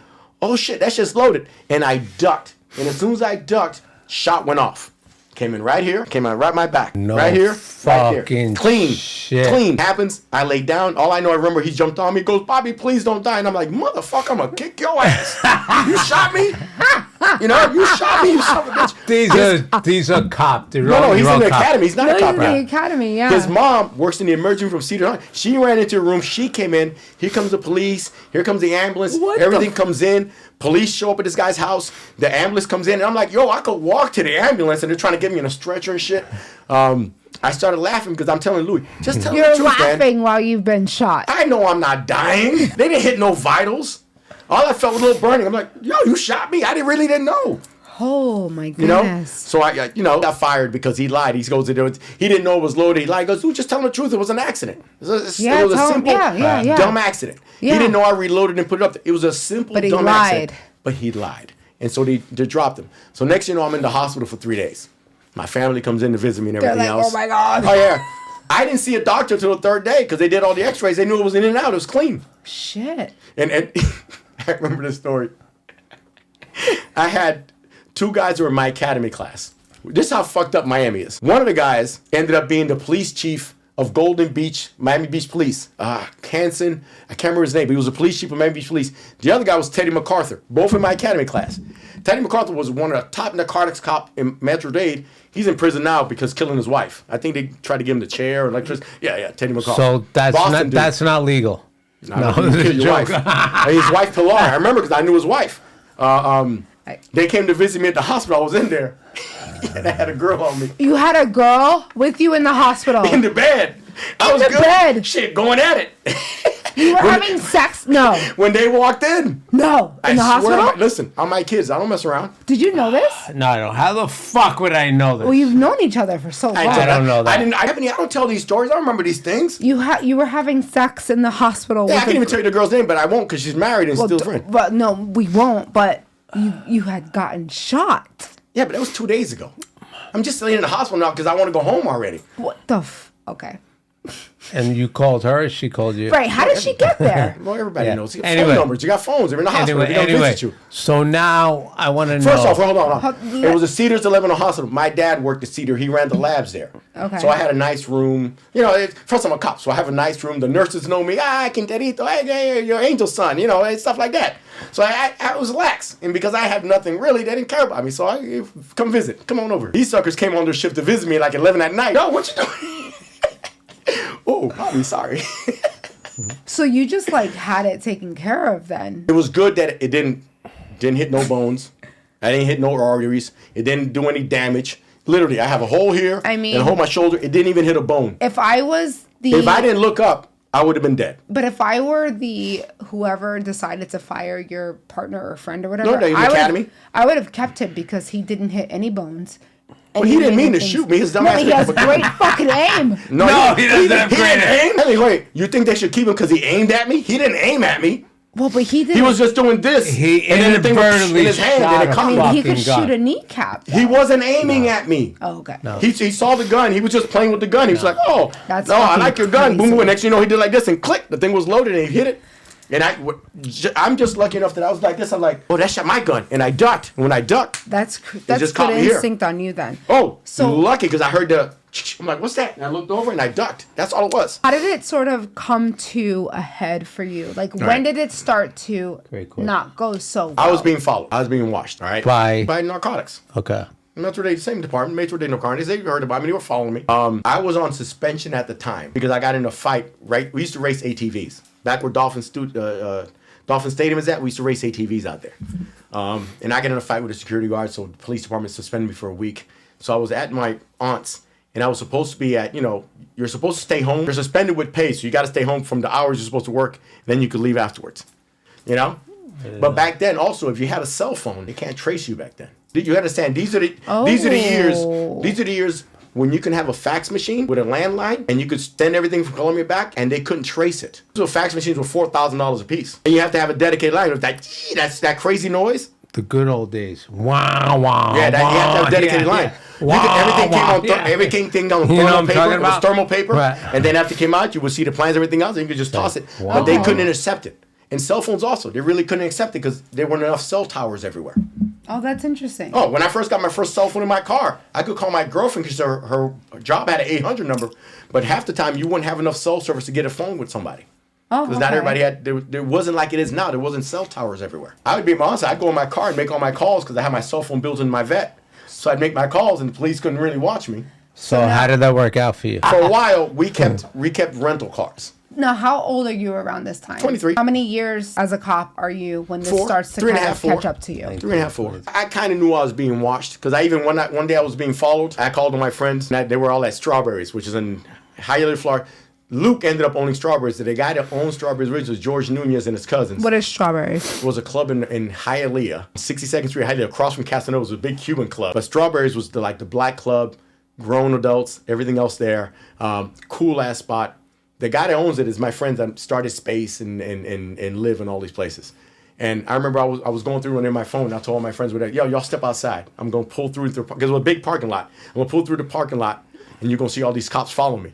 Oh shit, that's just loaded. And I ducked. And as soon as I ducked, shot went off. Came in right here, came out right my back. No right here, right there. Clean. Shit. Clean. Happens. I laid down. All I know, I remember he jumped on me, goes, Bobby, please don't die. And I'm like, motherfucker, I'm gonna kick your ass. You shot me? You shot me, you son of a bitch. These are cops. No, he's in the academy. He's not a cop. He's in the academy, yeah. His mom works in the emergency room from Cedar. She ran into a room. She came in. Here comes the police. Here comes the ambulance. Everything comes in. Police show up at this guy's house. The ambulance comes in. And I'm like, yo, I could walk to the ambulance. And they're trying to get me in a stretcher and shit. I started laughing because I'm telling Louis, just tell me the truth, man. You're laughing while you've been shot. I know I'm not dying. They didn't hit no vitals. All I felt was a little burning. I'm like, yo, you shot me? I really didn't know. Oh my goodness. So I got fired because he lied. He goes, he didn't know it was loaded. He lied. He goes, dude, just tell him the truth. It was an accident. It was a simple, dumb accident. Yeah. He didn't know I reloaded and put it up there. It was a simple, dumb accident. But he lied. And so they dropped him. So next I'm in the hospital for 3 days. My family comes in to visit me and everything else. Oh my God. Oh yeah. I didn't see a doctor until the 3rd day because they did all the x-rays. They knew it was in and out. It was clean. Shit. And I remember this story. I had 2 guys who were in my academy class. This is how fucked up Miami is. One of the guys ended up being the police chief of Golden Beach, Miami Beach Police. Hanson, I can't remember his name, but he was a police chief of Miami Beach Police. The other guy was Teddy MacArthur, both in my academy class. Teddy MacArthur was one of the top narcotics cop in Metro-Dade. He's in prison now because killing his wife. I think they tried to give him the chair or electricity. Yeah, Teddy MacArthur. So that's not legal. No, you kill your wife. His wife Pilar. I remember because I knew his wife. They came to visit me at the hospital. I was in there. And I had a girl on me. You had a girl with you in the hospital? In the bed. I was good. Bed. Shit, going at it. You were having sex? No. When they walked in. No. In the hospital? Listen, I'm my kids. I don't mess around. Did you know this? No, I don't. How the fuck would I know this? Well, you've known each other for so long. I don't know that. I don't tell these stories. I don't remember these things. You were having sex in the hospital. Yeah, I can't even tell you the girl's name, but I won't because she's married and still a friend. But no, we won't. But You had gotten shot. Yeah, but that was 2 days ago. I'm just laying in the hospital now because I want to go home already. What the okay. And you called her, or she called you? Right, how did she get there? Well, everybody knows. You got phone numbers. You got phones. They're in the hospital. They're going to visit you. So now I want to know. First off, hold on. It was a Cedars 11 Hospital. My dad worked at Cedar. He ran the labs there. Okay. So I had a nice room. You know, first I'm a cop, so I have a nice room. The nurses know me. Quinterito, hey, your angel son, you know, and stuff like that. So I was lax. And because I had nothing really, they didn't care about me. So I come visit. Come on over. These suckers came on their shift to visit me like 11 at night. Yo, what you doing? Oh, Bobby, sorry. So you just like had it taken care of then? It was good that it didn't hit no bones. I didn't hit no arteries. It didn't do any damage. Literally, I have a hole here and a hole in my shoulder. It didn't even hit a bone. If I didn't look up, I would have been dead. But if I were whoever decided to fire your partner or friend or whatever, I would have kept him because he didn't hit any bones. Well, he didn't mean to shoot me. His dumb ass. He has great fucking aim. No, he doesn't have great aim. I mean, wait, you think they should keep him because he aimed at me? He didn't aim at me. Well, but he didn't. He was just doing this. He inadvertently in his hand, and it I mean, he could shoot a kneecap. Though. He wasn't aiming at me. Oh, okay. No. He saw the gun. He was just playing with the gun. He was like, "Oh, that's I like your gun." crazy. Boom, boom. And next thing you know, he did like this, and click, the thing was loaded, and he hit it. And I'm just lucky enough that I was like this. I'm like, "Oh, that shot my gun," and I ducked. And when I ducked, that's just good instinct on you then. Oh, so lucky because I heard the. I'm like, "What's that?" And I looked over and I ducked. That's all it was. How did it sort of come to a head for you? Like, when did it start to not go so well? I was being followed. I was being watched. All right, by narcotics. Okay. Metro Dade, same department, Metro Dade Narcotics. They heard about me. They were following me. I was on suspension at the time because I got in a fight. Right, we used to race ATVs back where Dolphin Stadium is at. We used to race ATVs out there. And I got in a fight with a security guard, so the police department suspended me for a week. So I was at my aunt's, and I was supposed to be at, you're supposed to stay home. You're suspended with pay, so you got to stay home from the hours you're supposed to work, then you could leave afterwards. Yeah. But back then, also, if you had a cell phone, they can't trace you back then. You understand? These are the years when you can have a fax machine with a landline, and you could send everything from Columbia back, and they couldn't trace it. So fax machines were $4,000 a piece, and you have to have a dedicated line with that crazy noise. The good old days. Wow, wow. Yeah, you have to have a dedicated line. Everything came on thermal paper. It was thermal paper. Right. And then after it came out, you would see the plans, everything else, and you could just toss it. Wow. But they couldn't intercept it. And cell phones also, they really couldn't accept it because there weren't enough cell towers everywhere. Oh, that's interesting. Oh, when I first got my first cell phone in my car, I could call my girlfriend because her job had an 800 number. But half the time, you wouldn't have enough cell service to get a phone with somebody. Oh, because not everybody had, there wasn't like it is now. There wasn't cell towers everywhere. I would be honest, I'd go in my car and make all my calls because I had my cell phone built in my vet. So I'd make my calls and the police couldn't really watch me. So how did that work out for you? For a while, we kept rental cars. Now, how old are you around this time? 23. How many years as a cop are you when this starts to catch up to you? 3.5, 4. I kind of knew I was being watched because I even, one day I was being followed. I called on my friends. And they were all at Strawberries, which is in Hialeah, Florida. Luke ended up owning Strawberries. The guy that owned Strawberries originally was George Nunez and his cousins. What is Strawberries? It was a club in Hialeah, 62nd Street, Hialeah, across from Casanova. It was a big Cuban club. But Strawberries was the black club, grown adults, everything else there. Cool ass spot. The guy that owns it is my friend that started Space and Live in all these places. And I remember I was going through and in my phone, I told all my friends, yo, y'all step outside. I'm going to pull through, because it was a big parking lot. I'm going to pull through the parking lot, and you're going to see all these cops follow me.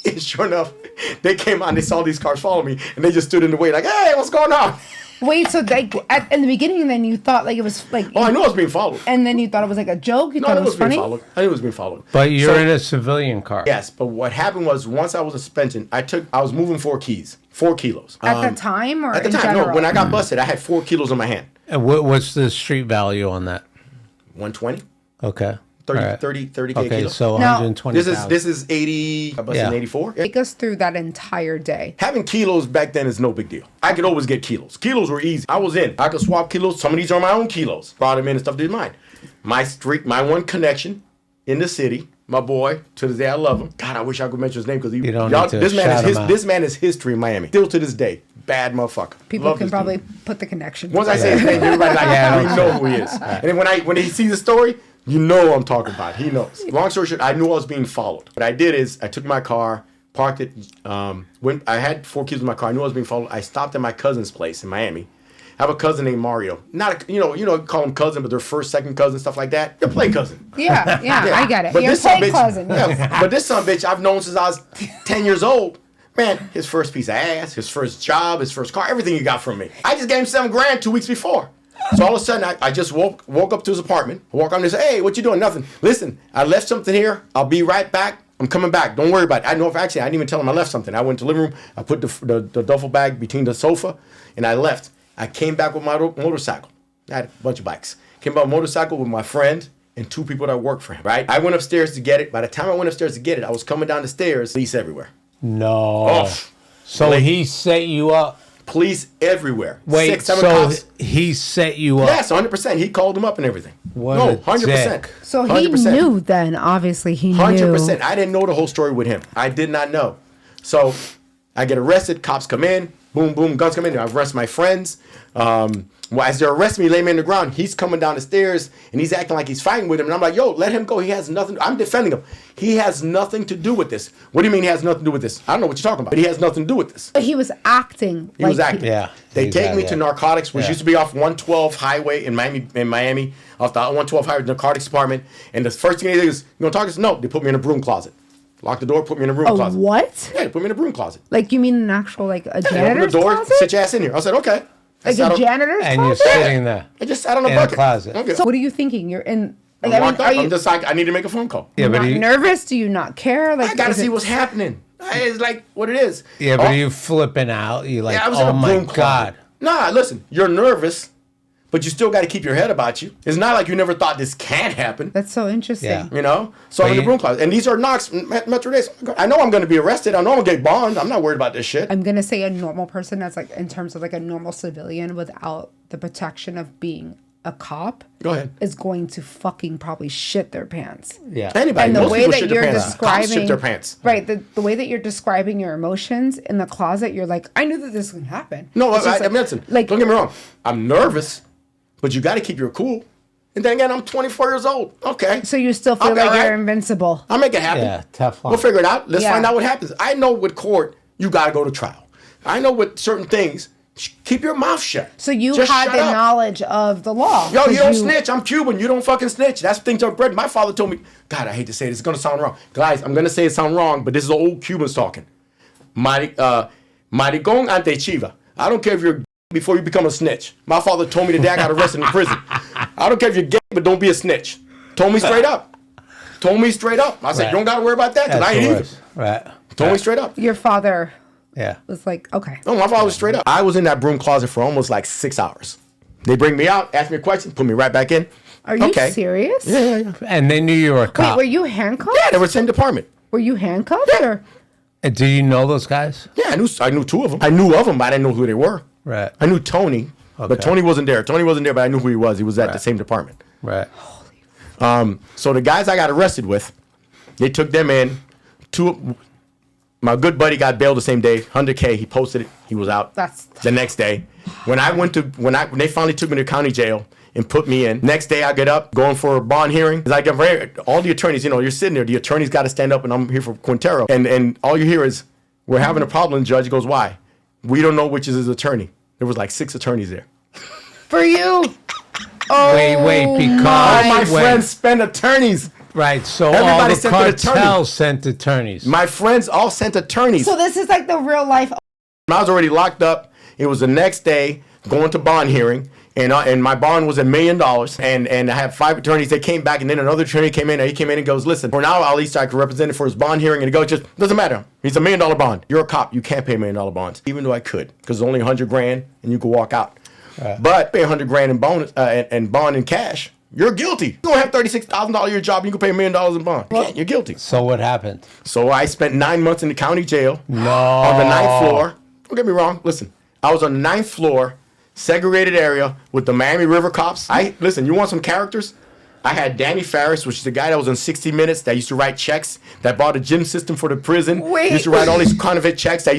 And sure enough, they came out and they saw these cars follow me, and they just stood in the way like, hey, what's going on? Wait, so in the beginning, then you thought like it was like... Oh, I knew I was being followed. And then you thought it was like a joke? You thought it was funny? I knew it was being followed. But you're in a civilian car. Yes, but what happened was once I was in suspension, I was moving 4 kilos. At the time or at the time, general? No, when I got busted, I had 4 kilos in my hand. And what's the street value on that? 120. Okay. 30K okay, kilos. So 120. This is 80. I busted in 84. Take us through that entire day. Having kilos back then is no big deal. I could always get kilos. Kilos were easy. I was in. I could swap kilos. Some of these are my own kilos. Brought them in and stuff. Did mine. My one connection in the city. My boy, to this day I love him. God, I wish I could mention his name because this man is history in Miami. Still to this day, bad motherfucker. People can probably put the connection. Once I say his name, everybody you know who he is. And then when he sees the story, you know what I'm talking about. He knows. Long story short, I knew I was being followed. What I did is I took my car, parked it. When I had 4 kilos in my car, I knew I was being followed. I stopped at my cousin's place in Miami. I have a cousin named Mario. Not a, you know, call him cousin, but they're first, second cousin, stuff like that. Your play cousin. Yeah, I get it. But Your this son play bitch, cousin. yeah, but this son bitch I've known since I was 10 years old. Man, his first piece of ass, his first job, his first car, everything he got from me. I just gave him $7,000 2 weeks before. So all of a sudden, I just woke up to his apartment. I walk on and say, hey, what you doing? Nothing. Listen, I left something here. I'll be right back. I'm coming back. Don't worry about it. I know if actually I didn't even tell him I left something. I went to the living room. I put the duffel bag between the sofa, and I left. I came back with my motorcycle. I had a bunch of bikes. Came back with a motorcycle with my friend and 2 people that worked for him, right? I went upstairs to get it. By the time I went upstairs to get it, I was coming down the stairs. Police everywhere. No. Oh. So he set you up. Police everywhere. Wait, 6, 7 so cops. he set you up? Yes, 100%. He called him up and everything. What a 100%. dick. So he 100%. knew then, obviously he knew. 100%. I didn't know the whole story with him. I did not know. So I get arrested. Cops come in. Boom, boom. Guns come in. I arrest my friends. As they're arresting me, lay me on the ground. He's coming down the stairs and he's acting like he's fighting with him. And I'm like, yo, let him go. He has nothing. I'm defending him. He has nothing to do with this. What do you mean he has nothing to do with this? I don't know what you're talking about. But he has nothing to do with this. But he was acting. He was acting. Yeah. They take me to narcotics, which used to be off 112 highway in Miami, off the 112 highway narcotics department. And the first thing they do is, you want to talk to us? No, they put me in a broom closet. Lock the door, put me in a broom closet. What? Yeah, they put me in a broom closet. Like, you mean an actual, like, a Open janitor's the door, closet? sit your ass in here. I said, okay. Like a janitor's And you're closet? sitting there. I just sat on a In a bucket. closet. Okay. So what are you thinking? You're in... Like, I'm locked up. are you I'm just like, I need to make a phone call. Yeah, but not nervous? Do you not care? Like, I gotta is see it- what's happening. It's like what it is. Yeah, but are you flipping out? You like, Yeah, I was in oh a my broom God. closet. Nah, listen, you're nervous, but you still got to keep your head about you. It's not like you never thought this can't happen. That's so interesting. Yeah. You know? So I'm in the broom closet. And these are knocks, Metro Days. I know I'm going to be arrested. I know I'm going to get bond. I'm not worried about this shit. I'm going to say a normal person that's like, in terms of like a normal civilian without the protection of being a cop. Go ahead. Is going to fucking probably shit their pants. Yeah. Anybody. And the Most way people that shit their you're pants. Cops shit describing, their pants. right? The way that you're describing your emotions in the closet, you're like, I knew that this would happen. No, It's just I mean, listen, like, don't get me wrong. I'm nervous, but you got to keep your cool. And then again, I'm 24 years old. Okay. so you still feel I'll be like all you're right. invincible. I'll make it happen. Yeah, tough luck. We'll figure it out. Let's Yeah. find out what happens. I know with court, you got to go to trial. I know with certain things, keep your mouth shut. So you Just had shut the up. knowledge of the law. Yo, 'cause you don't snitch. I'm Cuban. You don't fucking snitch. That's things are bred. My father told me, God, I hate to say this. It's going to sound wrong. Guys, I'm going to say it sound wrong, but this is old Cubans talking. Maricón ante chiva. I don't care if you're before you become a snitch. My father told me the day I got arrested in prison. I don't care if you're gay, but don't be a snitch. Told me straight up. Told me straight up. I said, Right. you don't got to worry about that because I That's ain't the either. worst. Right. Told me straight up. Your father Yeah. was like, okay. No, my father was straight up. I was in that broom closet for almost like 6 hours. They bring me out, ask me a question, put me right back in. Are you Okay. serious? Yeah. And they knew you were a Wait, cop. were you handcuffed? Yeah, they were the same department. Were you handcuffed? Yeah. Or? And do you know those guys? Yeah, I knew 2 of them. I knew of them, but I didn't know who they were. Right. I knew Tony, but Okay. Tony wasn't there. Tony wasn't there, but I knew who he was. He was at the same department. Right. So the guys I got arrested with, they took them in. My good buddy got bailed the same day, 100K. He posted it. He was out That's- the next day. When they finally took me to county jail and put me in. Next day I get up, going for a bond hearing. Like all the attorneys, you're sitting there. The attorney's got to stand up, and I'm here for Quintero. And all you hear is, we're having a problem. The judge goes, why? We don't know which is his attorney. There was like 6 attorneys there. For you. Wait, because All my wait. friends spent attorneys. Right. So Everybody all the sent an attorney. cartels sent attorneys. My friends all sent attorneys. So this is like the real life. I was already locked up. It was the next day going to bond hearing, and my bond was $1 million. And I had 5 attorneys. They came back, and then another attorney came in. And he came in and goes, listen, for now, at least I can represent him for his bond hearing. And he goes, just doesn't matter. He's $1 million bond. You're a cop. You can't pay $1 million bonds, even though I could, because it's only $100,000, and you could walk out. But pay $100,000 in bonus and bond in cash. You're guilty. You don't have $36,000 a year job. You can pay $1 million in bond. You can't. You're guilty. So what happened? So I spent 9 months in the county jail. No. On the 9th floor. Don't get me wrong. Listen, I was on the 9th floor, segregated area with the Miami River cops. Listen, you want some characters? I had Danny Farris, which is the guy that was on 60 Minutes that used to write checks, that bought a gym system for the prison. Wait. He used to write all these counterfeit checks. He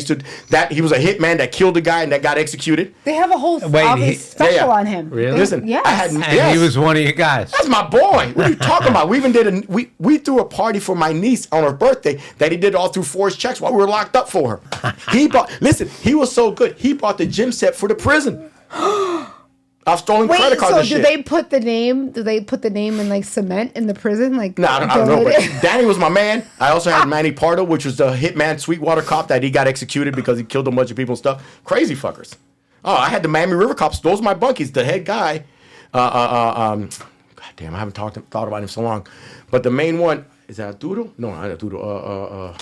was a hitman that killed a guy and that got executed. They have a whole Wait, obvious special on him. Really? Listen, Yes. I had And he was one of your guys. That's my boy. What are you talking about? We even did we threw a party for my niece on her birthday that he did all through forged checks while we were locked up for her. He was so good. He bought the gym set for the prison. I've stolen credit cards and shit. Do they put the name in like cement in the prison? Like, no, I don't know. But Danny was my man. I also had Manny Pardo, which was the hitman Sweetwater cop that he got executed because he killed a bunch of people and stuff. Crazy fuckers. Oh, I had the Miami River cops. Those are my bunkies. The head guy. God damn, I haven't thought about him so long. But the main one is that Arturo? No, not Arturo.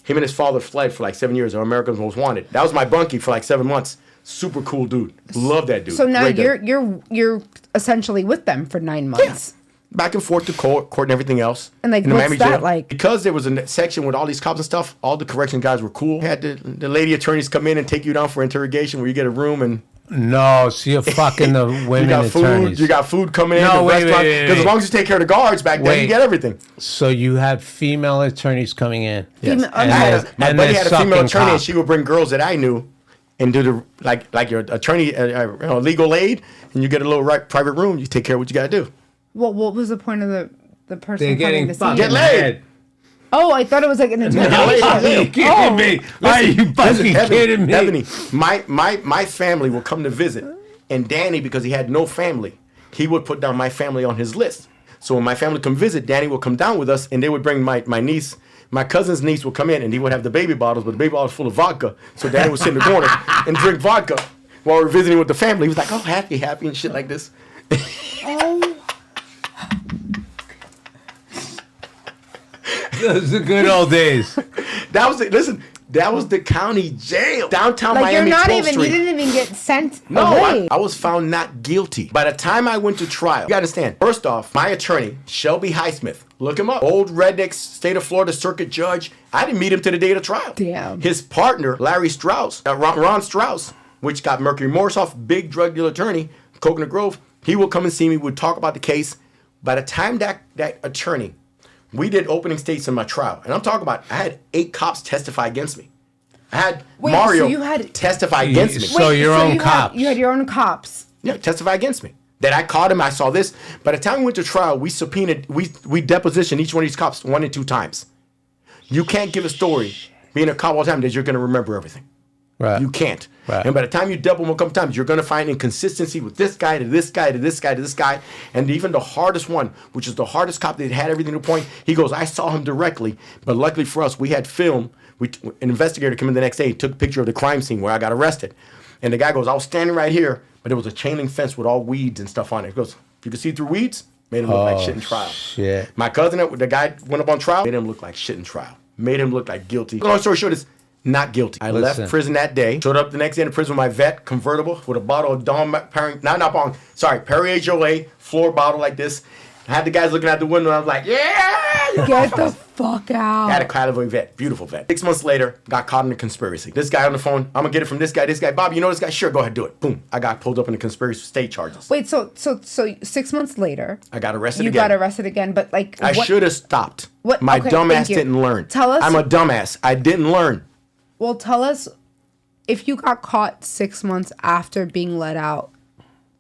Him and his father fled for like 7 years. Or America's Most Wanted. That was my bunkie for like 7 months. Super cool dude. Love that dude. So now you're essentially with them for 9 months. Yeah. Back and forth to court and everything else. And like, what's that like? Because there was a section with all these cops and stuff, all the correction guys were cool. Had the lady attorneys come in and take you down for interrogation where you get a room and... No, so you're fucking the women attorneys. You got food coming in the restaurant. Because as long as you take care of the guards back then, you get everything. So you had female attorneys coming in. Yes. My buddy had a female attorney and she would bring girls that I knew and do the like your attorney legal aid, and you get a little private room. You take care of what you got to do. Well, what was the point of the person They're getting coming to see get laid? Oh, I thought it was like an interrogation. Are you kidding me? Are you fucking kidding me? Ebony, my family will come to visit, and Danny, because he had no family, he would put down my family on his list. So when my family come visit, Danny would come down with us, and they would bring my niece. My cousin's niece would come in, and he would have the baby bottles, but the baby bottles full of vodka. So Danny would sit in the corner and drink vodka while we were visiting with the family. He was like, oh, happy, and shit like this. Oh. Those are the good old days. That was the county jail. Downtown like Miami, you're not 12th even, Street. you didn't even get sent away. I was found not guilty. By the time I went to trial, you gotta understand, first off, my attorney, Shelby Highsmith, look him up, old redneck state of Florida circuit judge. I didn't meet him to the day of the trial. Damn. His partner, Larry Strauss, Ron Strauss, which got Mercury Morsoff, big drug dealer attorney, Coconut Grove, he would come and see me, we'd talk about the case. By the time that attorney, we did opening statements in my trial. And I'm talking about, I had 8 cops testify against me. I had Mario testify against me. So your own cops. You had your own cops. Yeah, testify against me. That I caught him, I saw this. By the time we went to trial, we subpoenaed, we depositioned each one of these cops 1 and 2 times. You can't give a story being a cop all the time that you're going to remember everything. Right. You can't. Right. And by the time you double them a couple times, you're going to find inconsistency with this guy to this guy to this guy to this guy. And even the hardest one, which is the hardest cop that had everything to point, he goes, I saw him directly. But luckily for us, we had film. An investigator came in the next day, took a picture of the crime scene where I got arrested. And the guy goes, I was standing right here, but there was a chain link fence with all weeds and stuff on it. He goes, if you could see through weeds, made him look like shit in trial. Shit. My cousin, the guy went up on trial, made him look like shit in trial. Made him look like guilty. Long story short is, not guilty. I left prison that day. Showed up the next day in the prison with my vet convertible with a bottle of Perrier Jouet, floor bottle like this. I had the guys looking out the window and I was like, yeah! Get the fuck out. I had a Cadillac vet, beautiful vet. 6 months later, got caught in a conspiracy. This guy on the phone, I'm gonna get it from this guy. Bob, you know this guy? Sure, go ahead, do it. Boom. I got pulled up in the conspiracy state charges. Wait, so 6 months later, I got arrested again. You got arrested again, but like... I should have stopped. My dumbass didn't learn. Tell us... I'm a dumbass. I didn't learn. Well, tell us, if you got caught 6 months after being let out,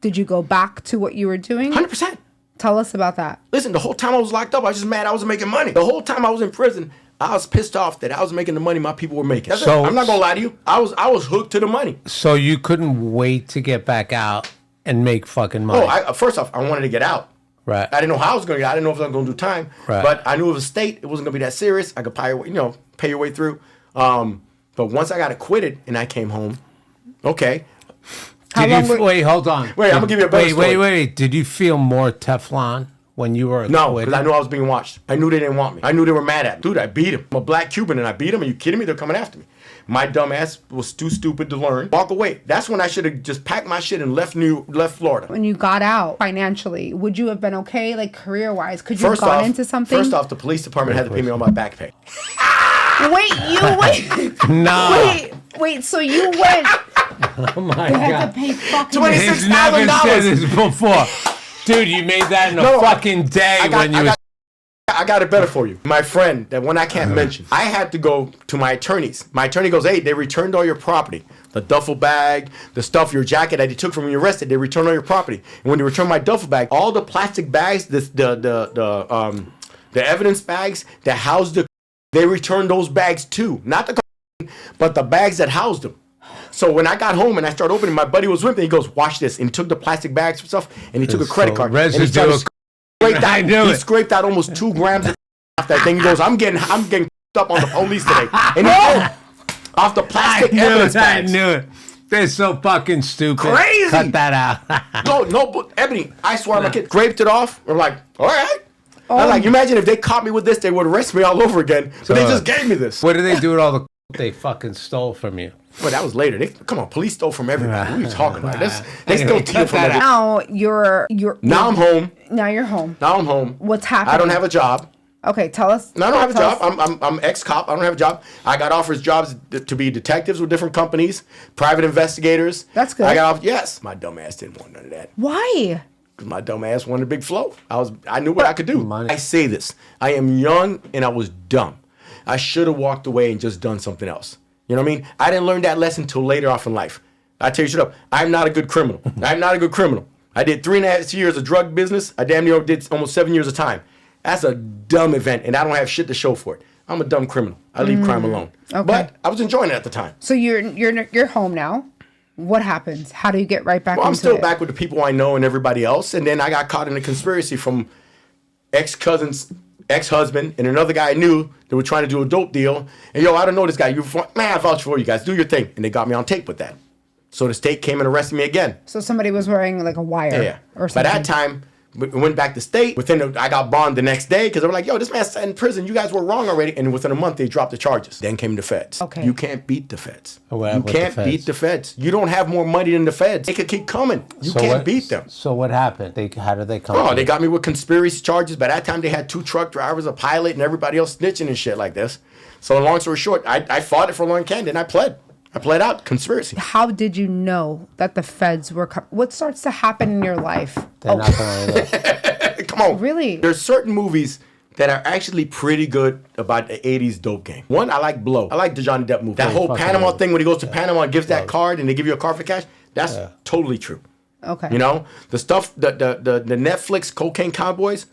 did you go back to what you were doing? 100%. Tell us about that. Listen, the whole time I was locked up, I was just mad I wasn't making money. The whole time I was in prison, I was pissed off that I was making the money my people were making. I'm not gonna lie to you. I was hooked to the money. So you couldn't wait to get back out and make fucking money. First off, I wanted to get out. Right. I didn't know how I was gonna get out. I didn't know if I was gonna do time. Right. But I knew it was a state. It wasn't gonna be that serious. I could pay your way through. But once I got acquitted and I came home, okay. Wait, hold on. Wait, I'm gonna give you a better story. Wait. Did you feel more Teflon when you were acquitted? No, because I knew I was being watched. I knew they didn't want me. I knew they were mad at me. Dude, I beat him. I'm a black Cuban and I beat him. Are you kidding me? They're coming after me. My dumb ass was too stupid to learn. Walk away. That's when I should have just packed my shit and left Florida. When you got out financially, would you have been okay, like career-wise? Could you have gone into something? First off, the police department had to pay me on my back pay. Wait. No. Wait, so you went... Oh my God. They had to pay fucking... $26,000. He's never said this before. Dude, you made that in a fucking day I got it better for you. My friend, that one I can't mention, I had to go to my attorneys. My attorney goes, hey, they returned all your property. The duffel bag, the stuff, your jacket that they took from when you arrested, they returned all your property. And when they returned my duffel bag, all the plastic bags, the evidence bags that housed they returned those bags too. Not the but the bags that housed them. So when I got home and I started opening, my buddy was with me. He goes, watch this. And he took the plastic bags and stuff, and he took a credit card. And he started he scraped out almost 2 grams off that thing. He goes, I'm getting up on the police today. And he did. Off the plastic evidence bags. I knew it. They're so fucking stupid. Crazy. Cut that out. No, but Ebony, I swear my kid scraped it off. I'm like, all right. I'm like, imagine if they caught me with this, they would arrest me all over again. But they just gave me this. What did they do with all the they fucking stole from you? But that was later. Come on, police stole from everybody. What are you talking about? They still steal from everybody. Now Now I'm home. Now you're home. Now I'm home. What's happening? I don't have a job. Okay, tell us. No, I don't have a job. I'm ex-cop. I don't have a job. I got offers jobs to be detectives with different companies, private investigators. That's good. Yes. My dumb ass didn't want none of that. Why? Because my dumb ass wanted a big flow. I knew what I could do. Money. I say this. I am young and I was dumb. I should have walked away and just done something else. You know what I mean? I didn't learn that lesson until later off in life. I tell you straight up, I'm not a good criminal. I'm not a good criminal. I did 3.5 years of drug business. I damn near did almost 7 years of time. That's a dumb event, and I don't have shit to show for it. I'm a dumb criminal. I leave crime alone. Okay. But I was enjoying it at the time. So you're home now. What happens? How do you get right back into it? I'm still back with the people I know and everybody else, and then I got caught in a conspiracy from ex-cousin's ex-husband and another guy I knew that were trying to do a dope deal. And yo, I don't know this guy. Man, I vouch for you guys. Do your thing. And they got me on tape with that. So the state came and arrested me again. So somebody was wearing like a wire or something. By that time, we went back to state. I got bond the next day because they were like, yo, this man's in prison. You guys were wrong already. And within a month, they dropped the charges. Then came the feds. Okay. You can't beat the feds. Well, you can't beat the feds. You don't have more money than the feds. They could keep coming. You can't beat them. So what happened? How did they come? Oh, they got me with conspiracy charges. By that time, they had 2 truck drivers, a pilot, and everybody else snitching and shit like this. So long story short, I fought it for long can, then I pled. I pled out conspiracy. How did you know that the feds were what starts to happen in your life? They're not going to Come on. Really? There's certain movies that are actually pretty good about the 80s dope game. One, I like Blow. I like the Johnny Depp movie. That whole Panama thing when he goes to Panama and gives that card and they give you a card for cash, that's totally true. Okay. You know? The stuff, the Netflix Cocaine Cowboys,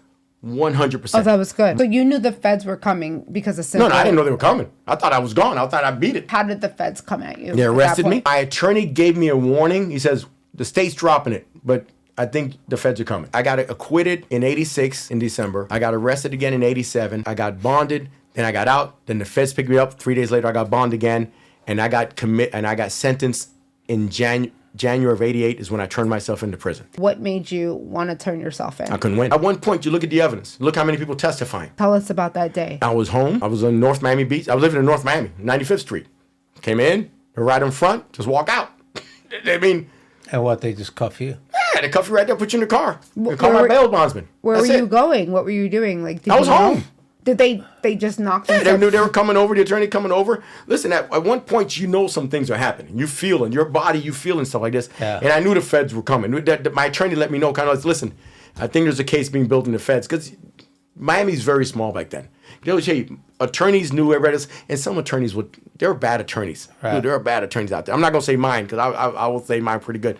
100%. Oh, that was good. So you knew the feds were coming because of No, I didn't know they were coming. I thought I was gone. I thought I beat it. How did the feds come at you? They arrested me. My attorney gave me a warning. He says, the state's dropping it, but I think the feds are coming. I got acquitted in 86 in December. I got arrested again in 87. I got bonded. Then I got out. Then the feds picked me up. 3 days later, I got bonded again. And I got sentenced in January of 88 is when I turned myself into prison. What made you want to turn yourself in? I couldn't win. At one point, you look at the evidence. Look how many people testifying. Tell us about that day. I was home. I was in North Miami Beach. I was living in North Miami, 95th Street. Came in, right in front, just walk out. I mean... And what, they just cuff you? Yeah, they cuff you right there, put you in the car. They call my bail bondsman. Where were you going? What were you doing? Like, I was home. Did they just knock? Yeah, they knew they were coming over. The attorney coming over. Listen, at one point, you know some things are happening. You feel in your body, you feeling stuff like this. Yeah. And I knew the feds were coming. My attorney let me know, kind of like, listen, I think there's a case being built in the feds because Miami's very small back then. They would say attorneys knew everybody, and some attorneys they were bad attorneys. Right. Dude, there are bad attorneys out there. I'm not gonna say mine because I will say mine pretty good.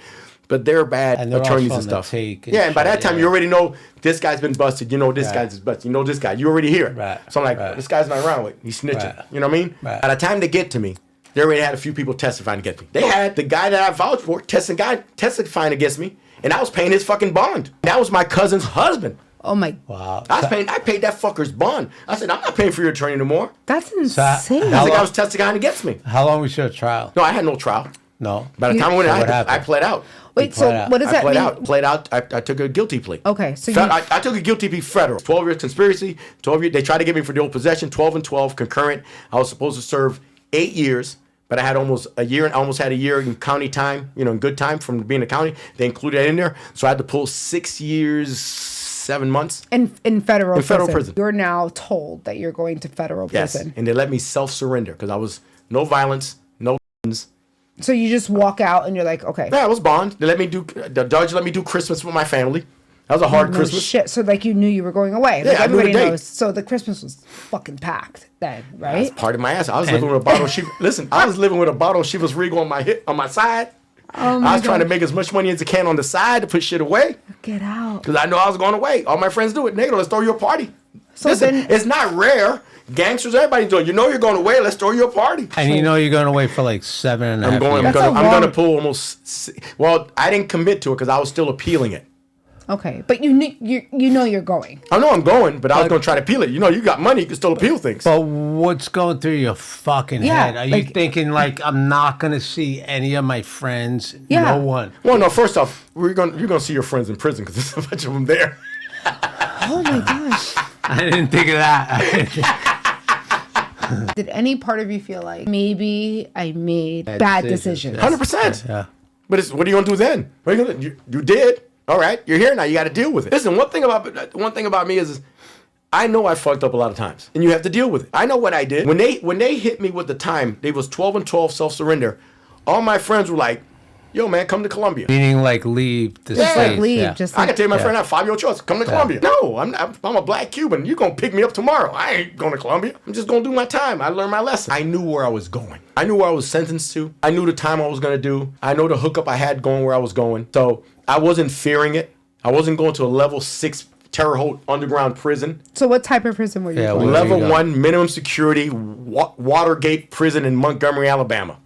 But they're bad attorneys and stuff. And by that time, you already know this guy's been busted. You know this guy's busted. You know this guy. You already hear it. Right. So I'm like, this guy's not around with. He's snitching. Right. You know what I mean? Right. By the time they get to me, they already had a few people testifying against me. They had the guy that I vouched for testifying against me, and I was paying his fucking bond. That was my cousin's husband. Oh my! Wow! I paid that fucker's bond. I said, I'm not paying for your attorney no more. That's insane. That's the guy was testifying against me. How long was your trial? No, I had no trial. No. By the time I went I pled out. Wait, so what does that mean? Played out. I took a guilty plea. Okay, so I took a guilty plea federal. 12 years conspiracy. 12 years. They tried to get me for the old possession. 12 and 12 concurrent. I was supposed to serve 8 years, but I had almost a year in county time. You know, in good time from being a county. They included that in there, so I had to pull 6 years, 7 months in federal prison. You're now told that you're going to federal prison. Yes, and they let me self-surrender because I was no violence, no guns. So you just walk out and you're like, okay. Yeah, I was bond. The judge let me do Christmas with my family. That was a hard Christmas. Shit. So like you knew you were going away. Yeah, like everybody knows. So the Christmas was fucking packed then, right? That's part of my ass. I was living with a bottle of Chivas. Listen, I was living with a bottle of Chivas Regal on my hip, on my side. Oh my I was trying to make as much money as I can on the side to put shit away. Get out. Because I know I was going away. All my friends do it. Nigga, let's throw you a party. So listen, it's not rare Gangsters, everybody doing. You know you're going away. Let's throw you a party. And you know you're going away for like 7.5 I'm years. going to pull almost. Well, I didn't commit to it because I was still appealing it. Okay, but you know you're going. I know I'm going, but I was going to try to appeal it. You know, you got money, you can still appeal things. But what's going through your fucking head? Are you thinking like I'm not going to see any of my friends? Yeah. No one. Well, no. First off, you're going to see your friends in prison because there's a bunch of them there. Oh my gosh. I didn't think of that. Did any part of you feel like maybe I made bad decisions? 100%. Yeah. But what are you going to do then? What are you going to do? You did. All right. You're here now. You got to deal with it. Listen, one thing about me is I know I fucked up a lot of times, and you have to deal with it. I know what I did. When they hit me with the time, they was 12 and 12 self-surrender. All my friends were like, yo, man, come to Colombia. Meaning like leave the Just States. like leave. Yeah. Just I like, can tell my friend I have 5-year-old choice. Come to Colombia. No, I'm a black Cuban. You're going to pick me up tomorrow. I ain't going to Colombia. I'm just going to do my time. I learned my lesson. I knew where I was going. I knew where I was sentenced to. I knew the time I was going to do. I know the hookup I had going where I was going. So I wasn't fearing it. I wasn't going to a level 6 Terre Haute underground prison. So what type of prison were you going? Level 1 minimum security Watergate prison in Montgomery, Alabama.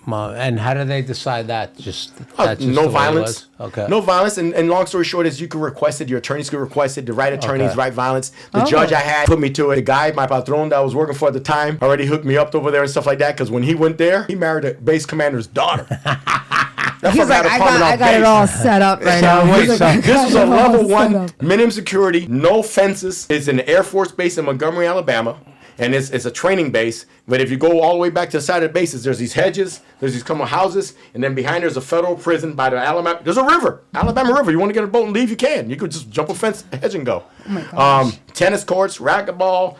And how did they decide that? Just no violence. Okay. No violence. And long story short is you could request it. Your attorneys could request it. The right attorneys, right violence. The judge I had put me to it. The guy, my patron that I was working for at the time, already hooked me up over there and stuff like that. Because when he went there, he married a base commander's daughter. He's like, I got it all set up right now. This was a level 1 minimum security, no fences. It's an Air Force base in Montgomery, Alabama. And it's a training base. But if you go all the way back to the side of the bases, there's these hedges, there's these couple houses, and then behind there's a federal prison by the Alabama. There's a river, Alabama River. You want to get a boat and leave, you can. You could just jump a fence, hedge, and go. Oh my gosh. Tennis courts, racquetball,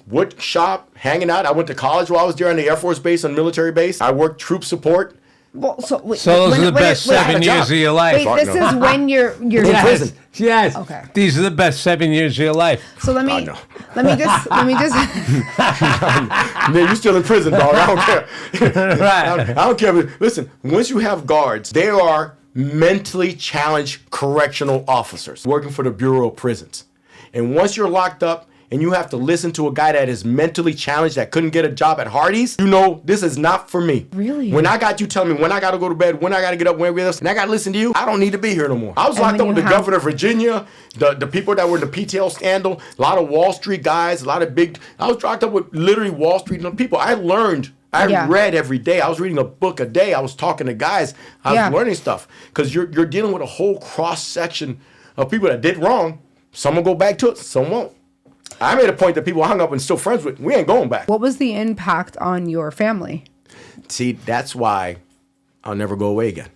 wood shop, hanging out. I went to college while I was there on the Air Force base, on military base. I worked troop support. Well, so those are the best 7 years of your life. Wait, this is when you're in prison. Yes. Okay. These are the best 7 years of your life. So let me just. Man, you're still in prison, dog. I don't care. Right. I don't care. But listen, once you have guards, they are mentally challenged correctional officers working for the Bureau of Prisons. And once you're locked up, and you have to listen to a guy that is mentally challenged that couldn't get a job at Hardee's, you know this is not for me. Really? When I got you telling me when I got to go to bed, when I got to get up, when and I got to listen to you, I don't need to be here no more. I was locked up with the governor of Virginia, the people that were in the PTL scandal, a lot of Wall Street guys, a lot of I was locked up with literally Wall Street people. I learned. I read every day. I was reading a book a day. I was talking to guys. I was learning stuff. Because you're dealing with a whole cross-section of people that did wrong. Some will go back to it, some won't. I made a point that people I hung up and still friends with, we ain't going back. What was the impact on your family? See, that's why I'll never go away again.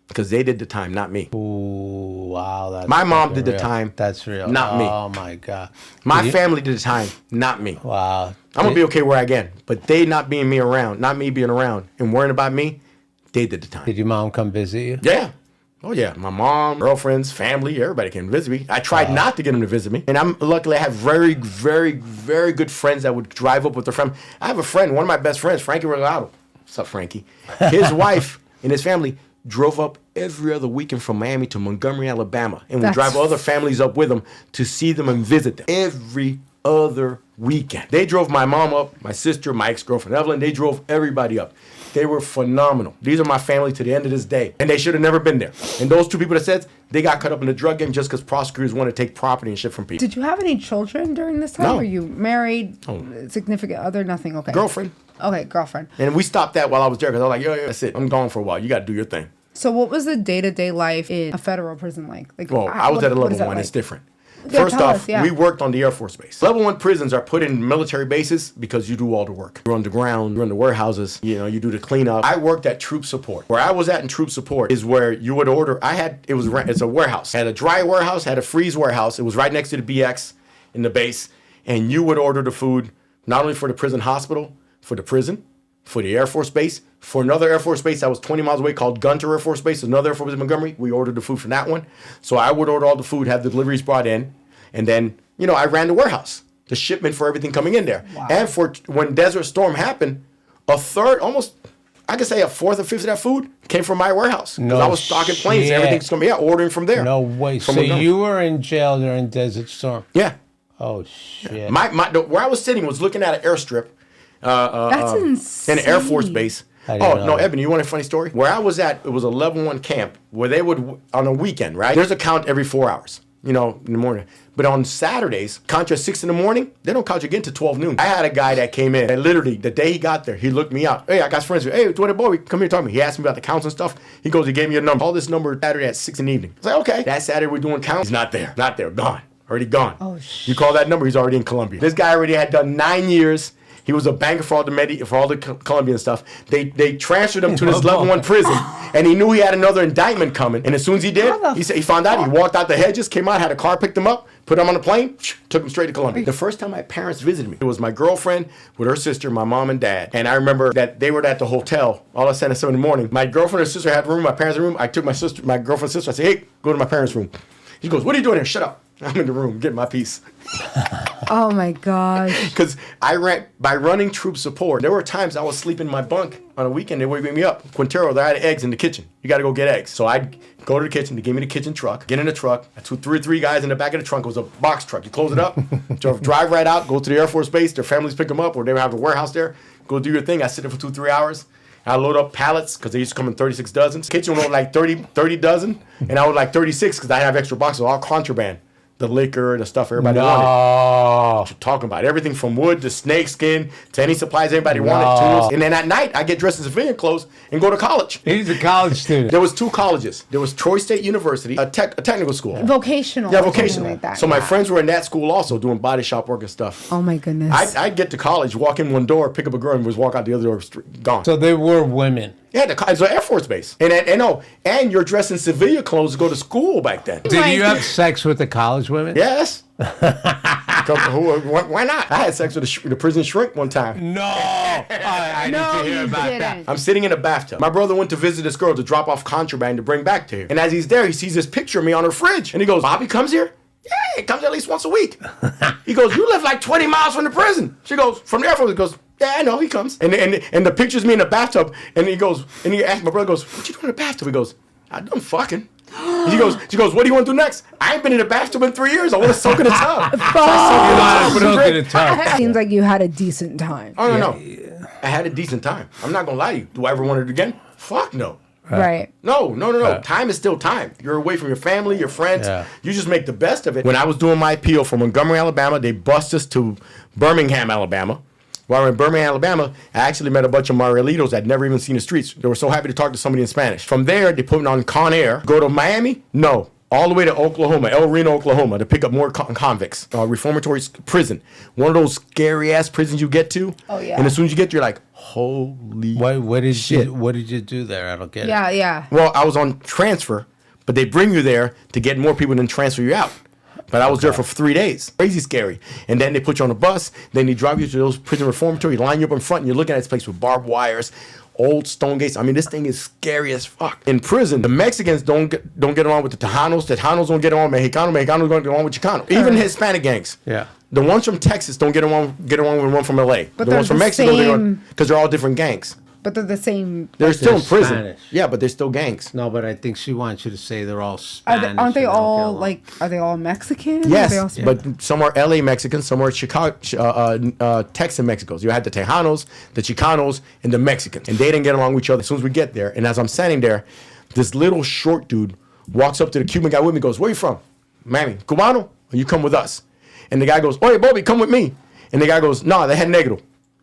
Because they did the time, not me. Ooh, wow. That's my mom did the time. That's real. Not me. Oh, my God. My family did the time, not me. Wow. I'm going to be okay where I get. But they not being me around, not me being around and worrying about me, they did the time. Did your mom come visit you? Yeah. Oh, yeah. My mom, girlfriends, family, everybody came visit me. I tried not to get them to visit me. And luckily, I have very, very, very good friends that would drive up with their friend. I have a friend, one of my best friends, Frankie Regalado. What's up, Frankie? His wife and his family drove up every other weekend from Miami to Montgomery, Alabama. And would drive other families up with them to see them and visit them. Every other weekend. They drove my mom up, my sister, my ex-girlfriend Evelyn. They drove everybody up. They were phenomenal. These are my family to the end of this day. And they should have never been there. And those two people that said they got caught up in the drug game just because prosecutors want to take property and shit from people. Did you have any children during this time? No. Were you married, significant other, nothing? Okay. Girlfriend. Okay, girlfriend. And we stopped that while I was there because I was like, yo, that's it. I'm gone for a while. You got to do your thing. So what was the day-to-day life in a federal prison like? Well, I was at a level 1. Like? It's different. Yeah, First off, we worked on the Air Force base. Level 1 prisons are put in military bases because you do all the work. You're underground, you're in the warehouses, you do the cleanup. I worked at troop support. Where I was at in troop support is where you would order, it's a warehouse. Had a dry warehouse, had a freeze warehouse. It was right next to the BX in the base. And you would order the food, not only for the prison hospital, for the prison, for the Air Force base, for another Air Force base that was 20 miles away called Gunter Air Force Base, another Air Force base in Montgomery. We ordered the food from that one. So I would order all the food, have the deliveries brought in, and then, I ran the warehouse, the shipment for everything coming in there. Wow. And for when Desert Storm happened, a third, almost, I could say a fourth or fifth of that food came from my warehouse. Because I was stocking planes, everything's coming, ordering from there. No way. So Montgomery. You were in jail during Desert Storm? Yeah. Oh shit! Where I was sitting was looking at an airstrip. That's insane. In an Air Force base. Oh, no, Evan, you want a funny story? Where I was at, it was a level 1 camp where they would, on a weekend, right? There's a count every 4 hours, in the morning. But on Saturdays, count you at 6 in the morning, they don't count you again to 12 noon. I had a guy that came in, and literally, the day he got there, he looked me out. Hey, I got friends here. Hey, what boy, come here, talk to me. He asked me about the counts and stuff. He gave me a number. Call this number Saturday at 6 in the evening. I was like, okay. That Saturday we're doing counts. He's not there. Gone. Already gone. Oh, shit. You call that number, he's already in Colombia. This guy already had done 9 years. He was a banker for all the Colombian stuff. They transferred him to this level 1 prison, and he knew he had another indictment coming. And as soon as he did, he found out. He walked out the hedges, came out, had a car, picked him up, put him on a plane, took him straight to Colombia. The first time my parents visited me, it was my girlfriend with her sister, my mom and dad. And I remember that they were at the hotel all of a sudden at 7 in the morning. My girlfriend and sister had a room, my parents' room. I took my girlfriend's sister. I said, hey, go to my parents' room. She goes, what are you doing here? Shut up. I'm in the room getting my piece. Oh my gosh. Because by running troop support, there were times I was sleeping in my bunk on a weekend. They would wake me up. Quintero, they had eggs in the kitchen. You got to go get eggs. So I'd go to the kitchen. They gave me the kitchen truck. Get in the truck. I took three guys in the back of the trunk. It was a box truck. You close it up, drive right out, go to the Air Force Base. Their families pick them up, or they have a warehouse there. Go do your thing. I sit there for 2-3 hours. I load up pallets because they used to come in 36 dozens. Kitchen would like 30 dozen, and I would like 36 because I have extra boxes, all contraband. The liquor, the stuff everybody wanted. What you're talking about. Everything from wood to snake skin to any supplies everybody wanted. Tools. And then at night, I get dressed in civilian clothes and go to college. He's a college student. There was 2 colleges. There was Troy State University, a technical school. Vocational. Yeah, vocational. Like that, so my friends were in that school also doing body shop work and stuff. Oh my goodness. I'd get to college, walk in one door, pick up a girl, and just walk out the other door, gone. So they were women. Yeah, it's an Air Force base. And you're dressed in civilian clothes to go to school back then. Did you have sex with the college women? Yes. Why not? I had sex with the prison shrink one time. No. I need to hear about that. I'm sitting in a bathtub. My brother went to visit this girl to drop off contraband to bring back to her. And as he's there, he sees this picture of me on her fridge. And he goes, Bobby comes here? Yeah, he comes at least once a week. He goes, you live like 20 miles from the prison. She goes, from the Air Force. He goes, yeah, I know, he comes. And the picture's me in the bathtub. And he asks, my brother goes, what you doing in the bathtub? He goes, I'm fucking. She goes, what do you want to do next? I ain't been in the bathtub in 3 years. I want to soak in the tub. Seems like you had a decent time. Oh, no. I had a decent time. I'm not going to lie to you. Do I ever want it again? Fuck no. Right. No. Time is still time. You're away from your family, your friends. Yeah. You just make the best of it. When I was doing my appeal from Montgomery, Alabama, they bussed us to Birmingham, Alabama. While we were in Birmingham, Alabama, I actually met a bunch of Marielitos that I'd never even seen the streets. They were so happy to talk to somebody in Spanish. From there, they put me on Con Air. Go to Miami? No. All the way to Oklahoma, El Reno, Oklahoma, to pick up more convicts. Reformatory prison. One of those scary-ass prisons you get to. Oh, yeah. And as soon as you get there, you're like, holy shit. What did you do there? I don't get it. Yeah. Well, I was on transfer, but they bring you there to get more people than transfer you out. But I was there for 3 days. Crazy scary. And then they put you on a bus. Then they drive you to those prison reformatories, line you up in front, and you're looking at this place with barbed wires, old stone gates. I mean, this thing is scary as fuck. In prison, the Mexicans don't get along with the Tejanos. The Tejanos don't get along with Mexicanos. Mexicanos don't get along with Chicanos. Even Hispanic gangs. Yeah. The ones from Texas don't get along with the one from LA. But the ones from Mexico, because they're all different gangs. But they're the same. They're still in prison. Spanish. Yeah, but they're still gangs. No, but I think she wants you to say they're all Spanish. Aren't they all like? Are they all Mexican? Yes, but some are LA Mexicans, some are Chicago, Texan Mexicans. You had the Tejanos, the Chicanos, and the Mexicans, and they didn't get along with each other. As soon as we get there, and as I'm standing there, this little short dude walks up to the Cuban guy with me, goes, "Where you from, Miami? Cubano? Or you come with us?" And the guy goes, "Oye, Bobby, come with me." And the guy goes, "No, they had negro,"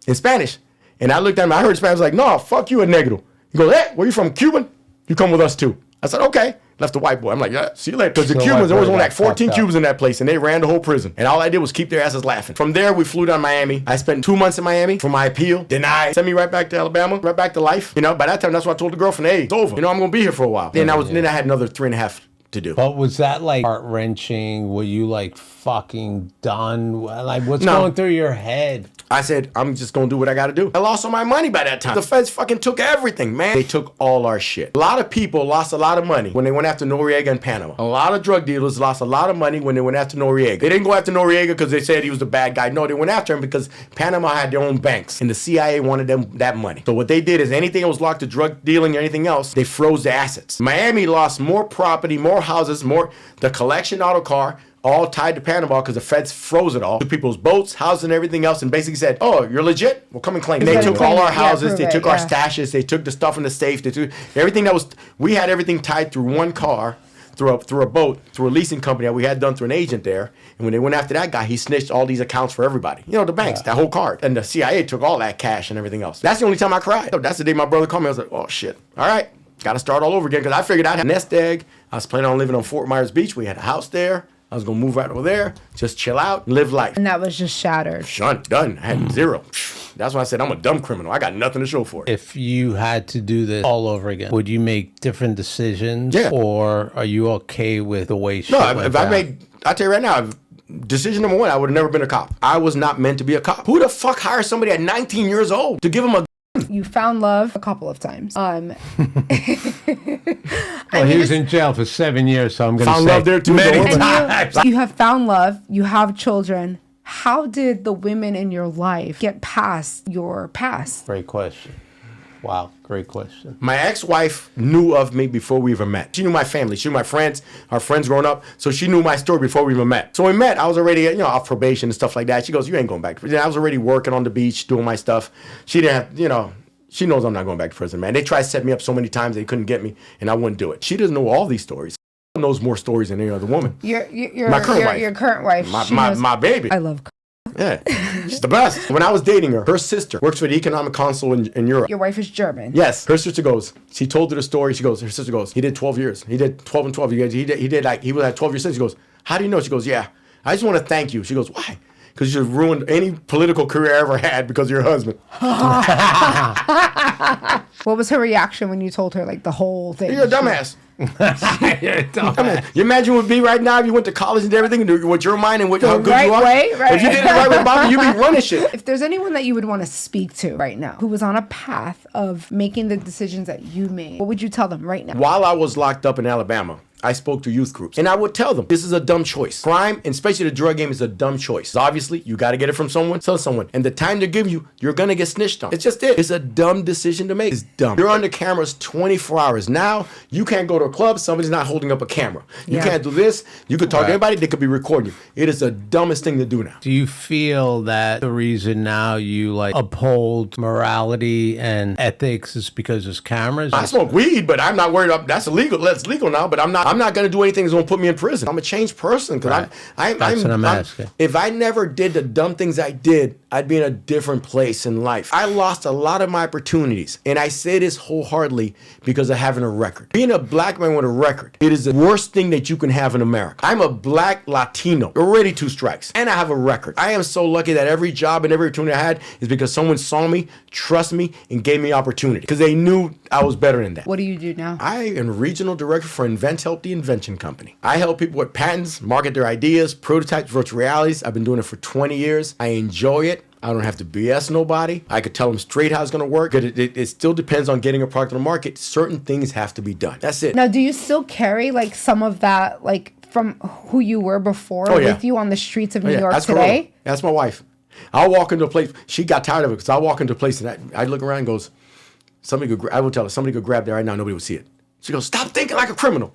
in Spanish. And I looked at him, I heard Spanish, I was like, "No, fuck you, a negro." He goes, "Hey, where you from? Cuban? You come with us too." I said, "Okay." Left the white boy. I'm like, "Yeah, see you later." Because the Cubans, there was only like 14 Cubans in that place, and they ran the whole prison. And all I did was keep their asses laughing. From there, we flew down to Miami. I spent 2 months in Miami for my appeal. Denied. Sent me right back to Alabama, right back to life. By that time, that's what I told the girlfriend, "Hey, it's over. I'm going to be here for a while." Then I had another 3.5 to do. But was that like heart-wrenching? Were you like fucking done? Like what's going through your head? I said, I'm just going to do what I got to do. I lost all my money by that time. The feds fucking took everything, man. They took all our shit. A lot of people lost a lot of money when they went after Noriega in Panama. A lot of drug dealers lost a lot of money when they went after Noriega. They didn't go after Noriega because they said he was the bad guy. No, they went after him because Panama had their own banks and the CIA wanted them that money. So what they did is anything that was locked to drug dealing or anything else, they froze the assets. Miami lost more property, more houses, more the collection auto car, all tied to Panama because the feds froze it all. Took people's boats, houses, and everything else, and basically said, "Oh, you're legit? Well, come and claim." They took all our houses, they took our stashes, they took the stuff in the safe, they took everything that was. We had everything tied through one car, through a boat, through a leasing company that we had done through an agent there. And when they went after that guy, he snitched all these accounts for everybody. You know, the banks, that whole card, and the CIA took all that cash and everything else. That's the only time I cried. That's the day my brother called me. I was like, "Oh shit! All right, got to start all over again." Because I figured I'd have a nest egg. I was planning on living on Fort Myers Beach. We had a house there. I was going to move right over there, just chill out, live life. And that was just shattered. Done. I had zero. That's why I said I'm a dumb criminal. I got nothing to show for it. If you had to do this all over again, would you make different decisions? Yeah. Or are you okay with the way shit went if down? I'll tell you right now, decision number one, I would have never been a cop. I was not meant to be a cop. Who the fuck hires somebody at 19 years old to give him a You found love a couple of times. Well, he was in jail for 7 years, so I'm going to say found love there too. many times. You have found love. You have children. How did the women in your life get past your past? Great question. Wow, great question. My ex-wife knew of me before we even met. She knew my family. She knew my friends, our friends growing up. So she knew my story before we even met. So when we met, I was already, off probation and stuff like that. She goes, "You ain't going back to prison." I was already working on the beach, doing my stuff. She didn't have, she knows I'm not going back to prison, man. They tried to set me up so many times they couldn't get me, and I wouldn't do it. She doesn't know all these stories. She knows more stories than any other woman. My current wife. My baby. I love. Yeah, she's the best. When I was dating her Sister works for the economic council in Europe. Your wife is German. Yes. Her sister goes, she told her the story. Her sister goes, he did 12 years. He did 12 and 12. He was at 12 years since. She goes, "How do you know?" She goes, "Yeah, I just want to thank you." She goes, "Why?" "Because you ruined any political career I ever had because of your husband." What was her reaction when you told her the whole thing? You're a dumbass. You imagine what it would be right now if you went to college and everything and what your mind and how good you are. Right. If you did it the right way, Bobby, you'd be running shit. If there's anyone that you would want to speak to right now who was on a path of making the decisions that you made, what would you tell them right now? While I was locked up in Alabama, I spoke to youth groups, and I would tell them this is a dumb choice. Crime, and especially the drug game, is a dumb choice. Obviously, you got to get it from someone, sell someone, and the time they give you, you're gonna get snitched on. It's just it. It's a dumb decision to make. It's dumb. You're under cameras 24 hours. Now you can't go to a club. Somebody's not holding up a camera. You can't do this. You could talk to anybody. They could be recording you. It is the dumbest thing to do now. Do you feel that the reason now you uphold morality and ethics is because there's cameras? I smoke weed, but I'm not worried about that's illegal. That's legal now, but I'm not going to do anything that's going to put me in prison. I'm a changed person because That's what I'm asking. If I never did the dumb things I did, I'd be in a different place in life. I lost a lot of my opportunities, and I say this wholeheartedly because of having a record. Being a black man with a record, it is the worst thing that you can have in America. I'm a black Latino, already 2 strikes, and I have a record. I am so lucky that every job and every opportunity I had is because someone saw me, trust me, and gave me opportunity because they knew I was better than that. What do you do now? I am regional director for Help the Invention Company. I help people with patents, market their ideas, prototypes, virtual realities. I've been doing it for 20 years. I enjoy it. I don't have to BS nobody. I could tell them straight how it's going to work. It still depends on getting a product on the market. Certain things have to be done. That's it. Now, do you still carry some of that from who you were before with you on the streets of New York That's today? Corona. That's my wife. I'll walk into a place. She got tired of it because I'll walk into a place and I look around and goes, I will tell her, somebody could grab that right now. Nobody would see it. She goes, "Stop thinking like a criminal."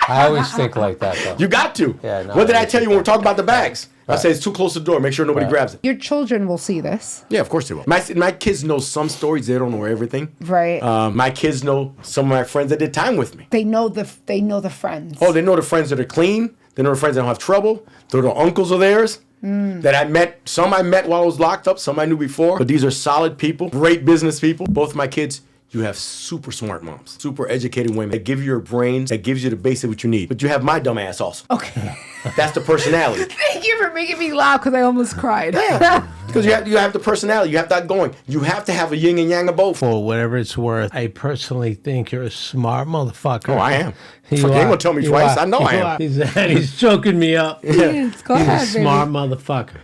I always think like that, though. You got to. Yeah, no, what did I tell you when we're talking about the bags? Right. I say it's too close to the door. Make sure nobody grabs it. Your children will see this. Yeah, of course they will. My kids know some stories. They don't know everything. Right. My kids know some of my friends that did time with me. They know the friends. Oh, they know the friends that are clean. They know the friends that don't have trouble. They're the uncles of theirs. That I met. Some I met while I was locked up. Some I knew before. But these are solid people. Great business people. Both my kids. You have super smart moms, super educated women that give you your brains, that gives you the base of what you need. But you have my dumb ass also. Okay. That's the personality. Thank you for making me laugh because I almost cried. Yeah. Because you have the personality. You have that going. You have to have a yin and yang of both. For whatever it's worth, I personally think you're a smart motherfucker. Oh, I am. You ain't gonna tell me twice. I know I am. He's choking me up. Yes, go ahead, He's a smart motherfucker.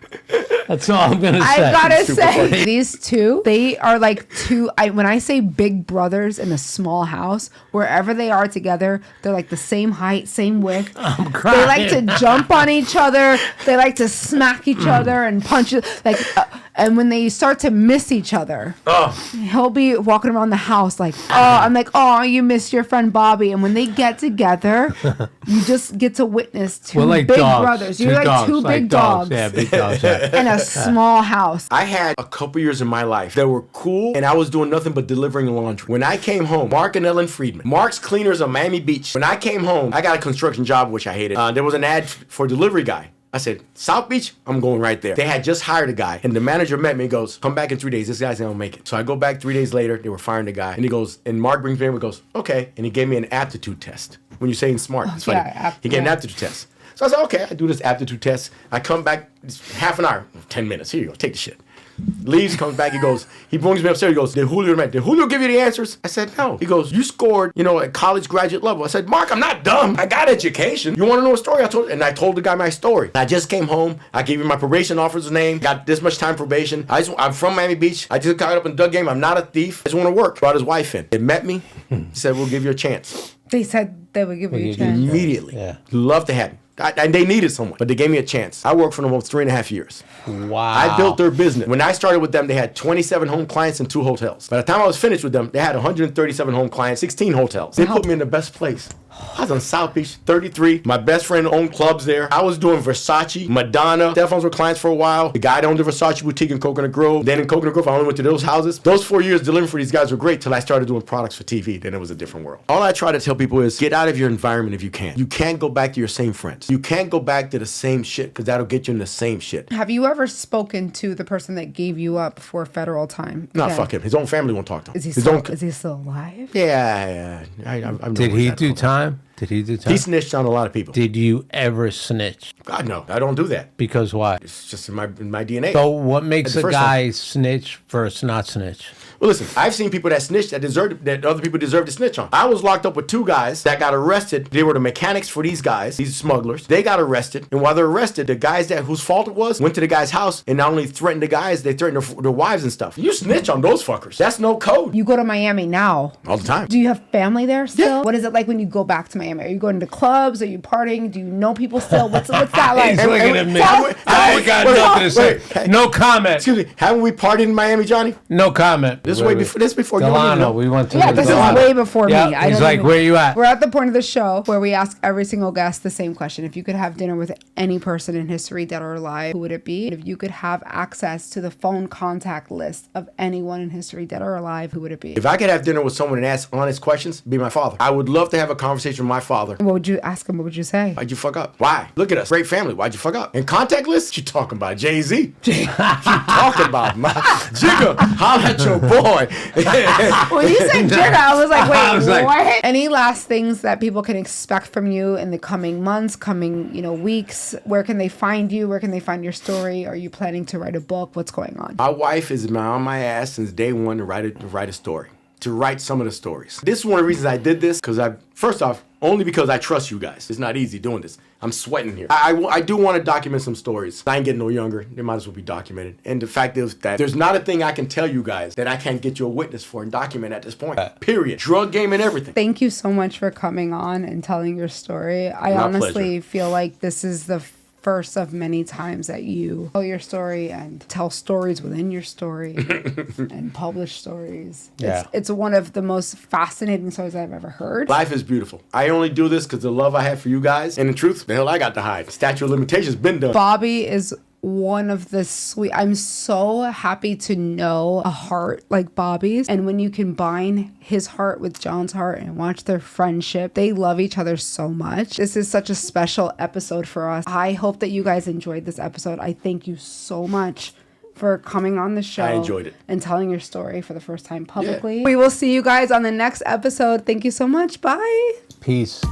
That's all I'm gonna say. I gotta say, these two, they are two. When I say big brothers in a small house, wherever they are together, they're the same height, same width. I'm crying. They like to jump on each other. They like to smack each other and punch it. And when they start to miss each other, he'll be walking around the house like, I'm like, oh, you missed your friend Bobby. And when they get together, you just get to witness two like big dogs. brothers. Two You're like dogs, two like big dogs. Yeah, big dogs. Yeah. In a small house. I had a couple years in my life that were cool, and I was doing nothing but delivering laundry. When I came home, Mark and Ellen Friedman, Mark's Cleaners on Miami Beach. When I came home, I got a construction job, which I hated. There was an ad for a delivery guy. I said, South Beach, I'm going right there. They had just hired a guy, and the manager met me and goes, come back in 3 days. This guy's not gonna make it. So I go back 3 days later, they were firing the guy, and he goes, and Mark brings me in and goes, okay. And he gave me an aptitude test. When you're saying smart, it's funny. He gave an aptitude test. So I said, okay, I do this aptitude test. I come back, it's half an hour, 10 minutes. Here you go, take the shit. Leaves, comes back, he brings me upstairs, he goes, did Julio give you the answers? I said, no. He goes, you scored, at college graduate level. I said, Mark, I'm not dumb. I got education. You want to know a story? I told the guy my story. I just came home. I gave him my probation officer's name, got this much time probation. I'm from Miami Beach. I just got up in Doug game. I'm not a thief. I just want to work. Brought his wife in. They met me. He said, we'll give you a chance. They said they would give you a chance. Immediately. Yeah. Love to have me. And they needed someone, but they gave me a chance. I worked for them almost 3.5 years. Wow. I built their business. When I started with them, they had 27 home clients and 2 hotels. By the time I was finished with them, they had 137 home clients, 16 hotels. They put me in the best place. I was on South Beach, 33. My best friend owned clubs there. I was doing Versace, Madonna. Stefan's were clients for a while. The guy that owned the Versace boutique in Coconut Grove. Then in Coconut Grove, I only went to those houses. Those 4 years delivering for these guys were great till I started doing products for TV. Then it was a different world. All I try to tell people is get out of your environment if you can. You can't go back to your same friends. You can't go back to the same shit because that'll get you in the same shit. Have you ever spoken to the person that gave you up for federal time? No, fuck him. His own family won't talk to him. Is he still alive? Yeah. Did he do time? He snitched on a lot of people. Did you ever snitch? God, no. I don't do that. Because why? It's just in my DNA. So what makes a guy snitch versus not snitch? Well, listen, I've seen people that snitched that other people deserve to snitch on. I was locked up with 2 guys that got arrested. They were the mechanics for these guys, these smugglers. They got arrested, and while they're arrested, the guys whose fault it was went to the guy's house and not only threatened the guys, they threatened their wives and stuff. You snitch on those fuckers. That's no code. You go to Miami now. All the time. Do you have family there still? Yeah. What is it like when you go back to Miami? Are you going to clubs? Are you partying? Do you know people still? What's that like? He's looking at me. I ain't got nothing to say. No comment. Excuse me. Haven't we partied in Miami, Johnny? No comment. This way before Delano, we went to this Delano. is way before me. He's like, where you at? We're at the point of the show where we ask every single guest the same question. If you could have dinner with any person in history, dead or alive, who would it be? And if you could have access to the phone contact list of anyone in history, dead or alive, who would it be? If I could have dinner with someone and ask honest questions, it'd be my father. I would love to have a conversation with my father. What would you ask him? What would you say? Why'd you fuck up? Why? Look at us. Great family. Why'd you fuck up? In contact list? What you talking about? Jay-Z? What you talking about? My Jigga, holla at your boy. When you said Jigga, I was like, wait, what? Any last things that people can expect from you in the coming months, coming, weeks? Where can they find you? Where can they find your story? Are you planning to write a book? What's going on? My wife is on my ass since day one to write a story. To write some of the stories. This is one of the reasons I did this, first off, only because I trust you guys. It's not easy doing this. I'm sweating here. I do want to document some stories. I ain't getting no younger. They might as well be documented. And the fact is that there's not a thing I can tell you guys that I can't get you a witness for and document at this point. Period. Drug game and everything. Thank you so much for coming on and telling your story. I honestly feel like this is the first of many times that you tell your story and tell stories within your story and publish stories. Yeah. It's one of the most fascinating stories I've ever heard. Life is beautiful. I only do this because the love I have for you guys. And in truth, the hell I got to hide. Statute of limitations been done. Bobby is one of the sweet. I'm so happy to know a heart like Bobby's. And when you combine his heart with John's heart and watch their friendship, they love each other so much. This is such a special episode for us. I hope that you guys enjoyed this episode. I thank you so much for coming on the show. I enjoyed it. And telling your story for the first time publicly. Yeah. We will see you guys on the next episode. Thank you so much. Bye. Peace.